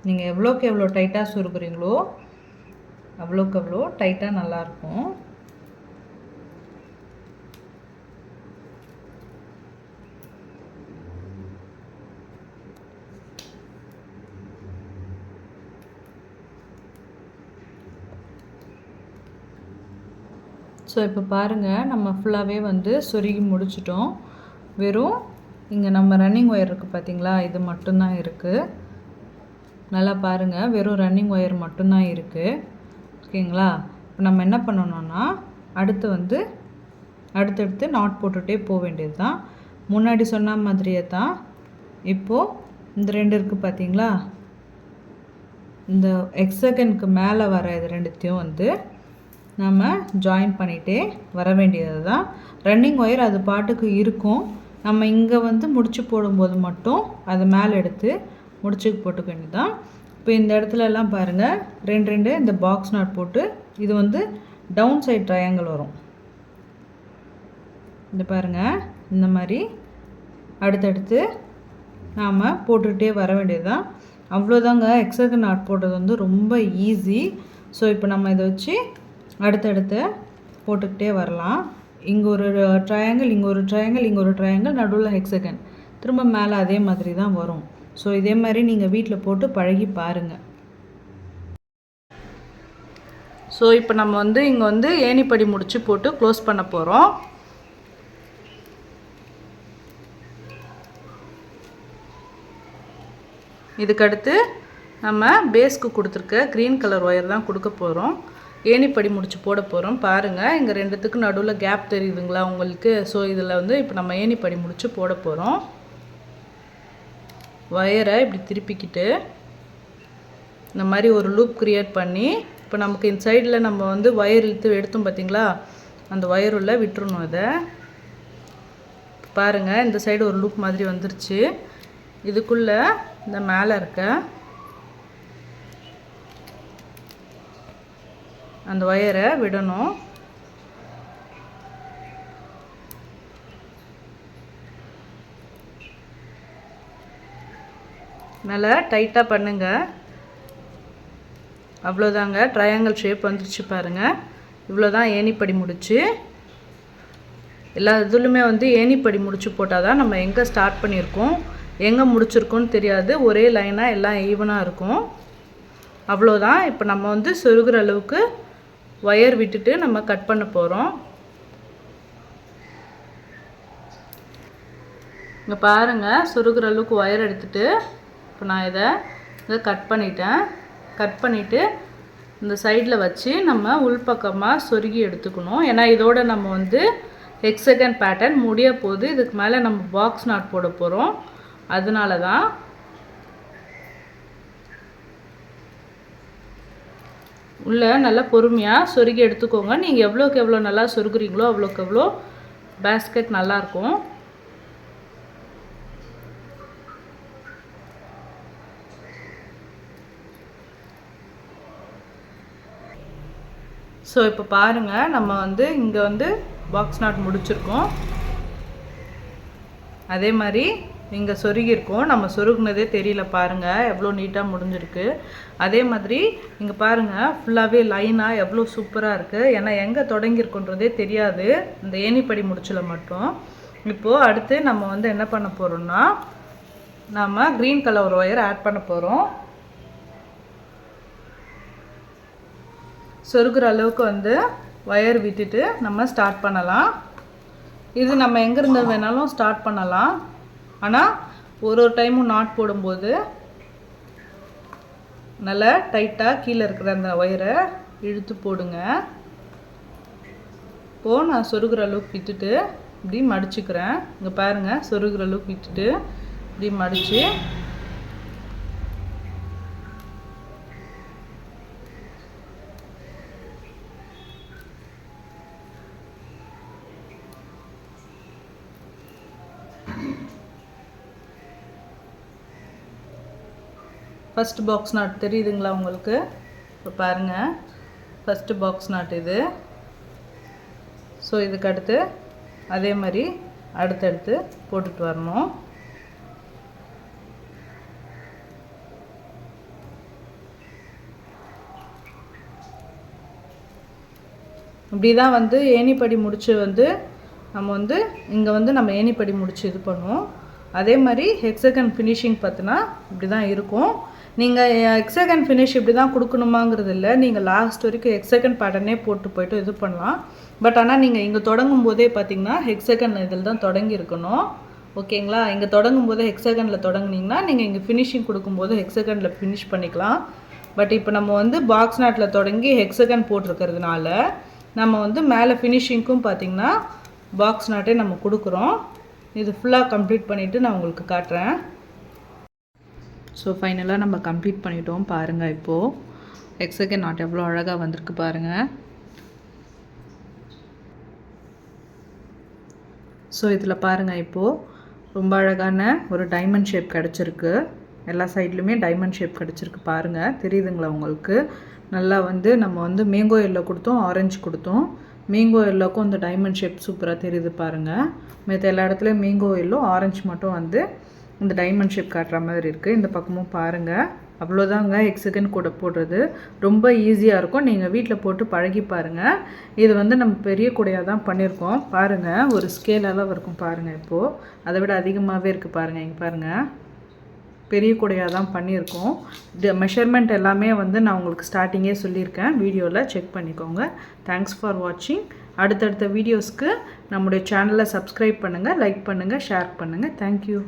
நீங்கள் எவ்வளோக்கு எவ்வளோ டைட்டாக சொருகுறீங்களோ அவ்வளோக்கு அவ்வளோ டைட்டாக நல்லாயிருக்கும். ஸோ இப்போ பாருங்கள், நம்ம ஃபுல்லாகவே வந்து சொருகி முடிச்சிட்டோம். வெறும் இங்கே நம்ம ரன்னிங் ஒயர் இருக்குது பார்த்தீங்களா, இது மட்டும்தான் இருக்குது. நல்லா பாருங்கள், வெறும் ரன்னிங் ஒயர் மட்டும்தான் இருக்குது. ஓகேங்களா? இப்போ நம்ம என்ன பண்ணணும்னா அடுத்தடுத்து நாட் போட்டுகிட்டே போக வேண்டியது தான். முன்னாடி சொன்ன மாதிரியே தான். இப்போது இந்த 2 இருக்குது பார்த்தீங்களா, இந்த எக்ஸகனுக்கு மேலே வர இது ரெண்டுத்தையும் வந்து நம்ம ஜாயின் பண்ணிகிட்டே வர வேண்டியது தான். ரன்னிங் ஒயர் அது பாட்டுக்கு இருக்கும். நம்ம இங்கே வந்து முடிச்சு போடும்போது மட்டும் அதை மேலே எடுத்து முடிச்சுக்கு போட்டுக்க வேண்டியது தான். இப்போ இந்த இடத்துலலாம் பாருங்கள், 2 இந்த பாக்ஸ் நாட் போட்டு இது வந்து டவுன் சைட் ட்ரையாங்கிள் வரும். இந்த பாருங்கள், இந்த மாதிரி அடுத்தடுத்து நாம் போட்டுக்கிட்டே வர வேண்டியது தான். அவ்வளோதாங்க. எக்ஸகன் நாட் போடுறது வந்து ரொம்ப ஈஸி. ஸோ இப்போ நம்ம இதை வச்சு அடுத்தடுத்து போட்டுக்கிட்டே வரலாம். இங்கே ஒரு ட்ரையாங்கிள், இங்கே ஒரு ட்ரையாங்கிள், இங்கே ஒரு ட்ரையாங்கிள், நடுவில் ஹெக்ஸகன், திரும்ப மேலே அதே மாதிரி தான் வரும். ஸோ இதே மாதிரி நீங்கள் வீட்டில் போட்டு பழகி பாருங்கள். ஸோ இப்போ நம்ம வந்து இங்கே வந்து ஏணிப்படி முடிச்சு போட்டு க்ளோஸ் பண்ண போகிறோம். இதுக்கடுத்து நம்ம பேஸ்க்கு கொடுத்துருக்க க்ரீன் கலர் ஒயர் தான் கொடுக்க போகிறோம். ஏணிப்படி முடிச்சு போட போகிறோம். பாருங்கள், இங்கே 2த்துக்கு நடுவில் கேப் தெரியுதுங்களா உங்களுக்கு? ஸோ இதில் வந்து இப்போ நம்ம ஏணிப்படி முடிச்சு போட போகிறோம். ஒயரை இப்படி திருப்பிக்கிட்டு இந்த மாதிரி ஒரு லூப் க்ரியேட் பண்ணி, இப்போ நமக்கு இந்த சைடில் நம்ம வந்து ஒயர் இழுத்து எடுத்தோம் பார்த்தீங்களா, அந்த ஒயர் உள்ள விட்டுறணும். இதை பாருங்கள், இந்த சைடு ஒரு லூப் மாதிரி வந்துருச்சு. இதுக்குள்ளே இந்த மேலே இருக்க அந்த ஒயரை விடணும். நல்லா டைட்டாக பண்ணுங்கள். அவ்வளோதாங்க, ட்ரையாங்கிள் ஷேப் வந்துருச்சு பாருங்கள். இவ்வளோதான் ஏணிப்படி முடிச்சு. எல்லா இதுலையுமே வந்து ஏணிப்படி முடிச்சு போட்டால் தான் நம்ம எங்கே ஸ்டார்ட் பண்ணியிருக்கோம் எங்கே முடிச்சிருக்கோன்னு தெரியாது. ஒரே லைனாக எல்லாம் ஈவனாக இருக்கும். அவ்வளோதான். இப்போ நம்ம வந்து சொருகிற அளவுக்கு ஒயர் விட்டுட்டு நம்ம கட் பண்ண போகிறோம். இங்கே பாருங்கள், சொருகிற அளவுக்கு ஒயர் எடுத்துகிட்டு இப்போ நான் இதை கட் பண்ணிட்டேன். கட் பண்ணிவிட்டு இந்த சைடில் வச்சு நம்ம உள்பக்கமாக சொருகி எடுத்துக்கணும். ஏன்னா இதோட நம்ம வந்து ஹெக்ஸகன் பேட்டர்ன் முடிய போது, இதுக்கு மேலே நம்ம பாக்ஸ் நாட் போட போகிறோம். அதனால தான் உள்ளே நல்லா பொறுமையாக சொருகி எடுத்துக்கோங்க. நீங்கள் எவ்வளோக்கு எவ்வளோ நல்லா சொருகுறீங்களோ அவ்வளோக்கு எவ்வளோ பேஸ்கெட் நல்லாயிருக்கும். ஸோ இப்போ பாருங்கள், நம்ம வந்து இங்கே வந்து பாக்ஸ் நாட் முடிச்சிருக்கோம். அதே மாதிரி இங்கே சொருகியிருக்கோம். நம்ம சொருகுனதே தெரியல பாருங்கள், எவ்வளோ நீட்டாக முடிஞ்சிருக்கு. அதே மாதிரி இங்கே பாருங்கள், ஃபுல்லாகவே லைனாக எவ்வளோ சூப்பராக இருக்குது. ஏன்னா எங்கே தொடங்கியிருக்குன்றதே தெரியாது இந்த ஏணிப்படி முடிச்சில் மட்டும். இப்போது அடுத்து நம்ம வந்து என்ன பண்ண போகிறோம்னா, நம்ம க்ரீன் கலர் ஒயர் ஆட் பண்ண போகிறோம். சொருகிற அளவுக்கு வந்து ஒயர் விட்டுட்டு நம்ம ஸ்டார்ட் பண்ணலாம். இது நம்ம எங்கேருந்து வேணாலும் ஸ்டார்ட் பண்ணலாம். ஆனால் ஒரு டைமும் நாட் போடும்போது நல்லா டைட்டாக கீழே இருக்கிற அந்த ஒயரை இழுத்து போடுங்க. இப்போது நான் சொருகிற அளவுக்கு விட்டுட்டு இப்படி மடிச்சுக்கிறேன். இங்கே பாருங்கள், சொருகிற அளவுக்கு விட்டுட்டு இப்படி மடித்து ஃபஸ்ட் பாக்ஸ் நாட் தெரியுதுங்களா உங்களுக்கு? இப்போ பாருங்கள், ஃபஸ்ட்டு பாக்ஸ் நாட் இது. ஸோ இதுக்கு அடுத்து அதே மாதிரி அடுத்தடுத்து போட்டுட்டு வரணும். இப்படி தான் வந்து ஏணிப்படி முடிச்சு வந்து நம்ம வந்து இங்கே வந்து நம்ம ஏணிப்படி முடிச்சு இது பண்ணுவோம். அதே மாதிரி ஹெக்ஸகன் ஃபினிஷிங் பார்த்தினா இப்படி தான் இருக்கும். நீங்கள் ஹெக்ஸகன் ஃபினிஷ் இப்படி தான் கொடுக்கணுமாங்கிறது இல்லை, நீங்கள் லாஸ்ட் வரைக்கும் ஹெக்ஸகன் பேட்டர்னே போயிட்டு இது பண்ணலாம். பட் ஆனால் நீங்கள் இங்கே தொடங்கும் போதே பார்த்திங்கன்னா ஹெக்ஸகன் இதில் தான் தொடங்கி இருக்கணும். ஓகேங்களா? இங்கே தொடங்கும் போதே ஹெக்ஸகனில் தொடங்குனீங்கன்னா நீங்கள் இங்கே ஃபினிஷிங் கொடுக்கும்போது ஹெக்ஸகனில் ஃபினிஷ் பண்ணிக்கலாம். பட் இப்போ நம்ம வந்து பாக்ஸ் நாட்டில் தொடங்கி ஹெக்ஸகன் போட்டிருக்கிறதுனால நம்ம வந்து மேலே ஃபினிஷிங்க்கும் பார்த்திங்கன்னா பாக்ஸ் நாட்டே நம்ம கொடுக்குறோம். இது ஃபுல்லாக கம்ப்ளீட் பண்ணிவிட்டு நான் உங்களுக்கு காட்டுறேன். ஸோ ஃபைனலாக நம்ம கம்ப்ளீட் பண்ணிட்டோம் பாருங்கள். இப்போது ஹெக்ஸகன் நாட் எவ்வளோ அழகாக வந்திருக்கு பாருங்கள். ஸோ இதில் பாருங்கள், இப்போது ரொம்ப அழகான ஒரு டைமண்ட் ஷேப் கிடச்சிருக்கு. எல்லா சைட்லையுமே டைமண்ட் ஷேப் கிடச்சிருக்கு பாருங்கள், தெரியுதுங்களா உங்களுக்கு? நல்லா வந்து நம்ம வந்து மேங்கோ எல்லோ கொடுத்தோம், ஆரஞ்சு கொடுத்தோம். மேங்கோ எல்லோக்கும் இந்த டைமண்ட் ஷேப் சூப்பராக தெரியுது பாருங்கள். மற்ற எல்லா இடத்துலையும் மேங்கோ எல்லோ, ஆரஞ்சு மட்டும் வந்து இந்த டைமண்ட் ஷேப் காட்டுற மாதிரி இருக்குது. இந்த பக்கமும் பாருங்கள், அவ்வளோதாங்க ஹெக்ஸகன் கூட போடுறது. ரொம்ப ஈஸியாக இருக்கும், நீங்கள் வீட்டில் போட்டு பழகி பாருங்கள். இது வந்து நம்ம பெரிய கூடையாக தான் பண்ணியிருக்கோம் பாருங்கள். ஒரு ஸ்கேல் அளவு இருக்கும் பாருங்கள். இப்போது அதை விட அதிகமாகவே இருக்குது பாருங்கள். இங்கே பாருங்கள், பெரிய கூடையாக தான் பண்ணியிருக்கோம். மெஷர்மெண்ட் எல்லாமே வந்து நான் உங்களுக்கு ஸ்டார்டிங்கே சொல்லியிருக்கேன், வீடியோவில் செக் பண்ணிக்கோங்க. தேங்க்ஸ் ஃபார் வாட்சிங். அடுத்தடுத்த வீடியோஸ்க்கு நம்முடைய சேனலை சப்ஸ்கிரைப் பண்ணுங்கள், லைக் பண்ணுங்கள், ஷேர் பண்ணுங்கள். தேங்க்யூ.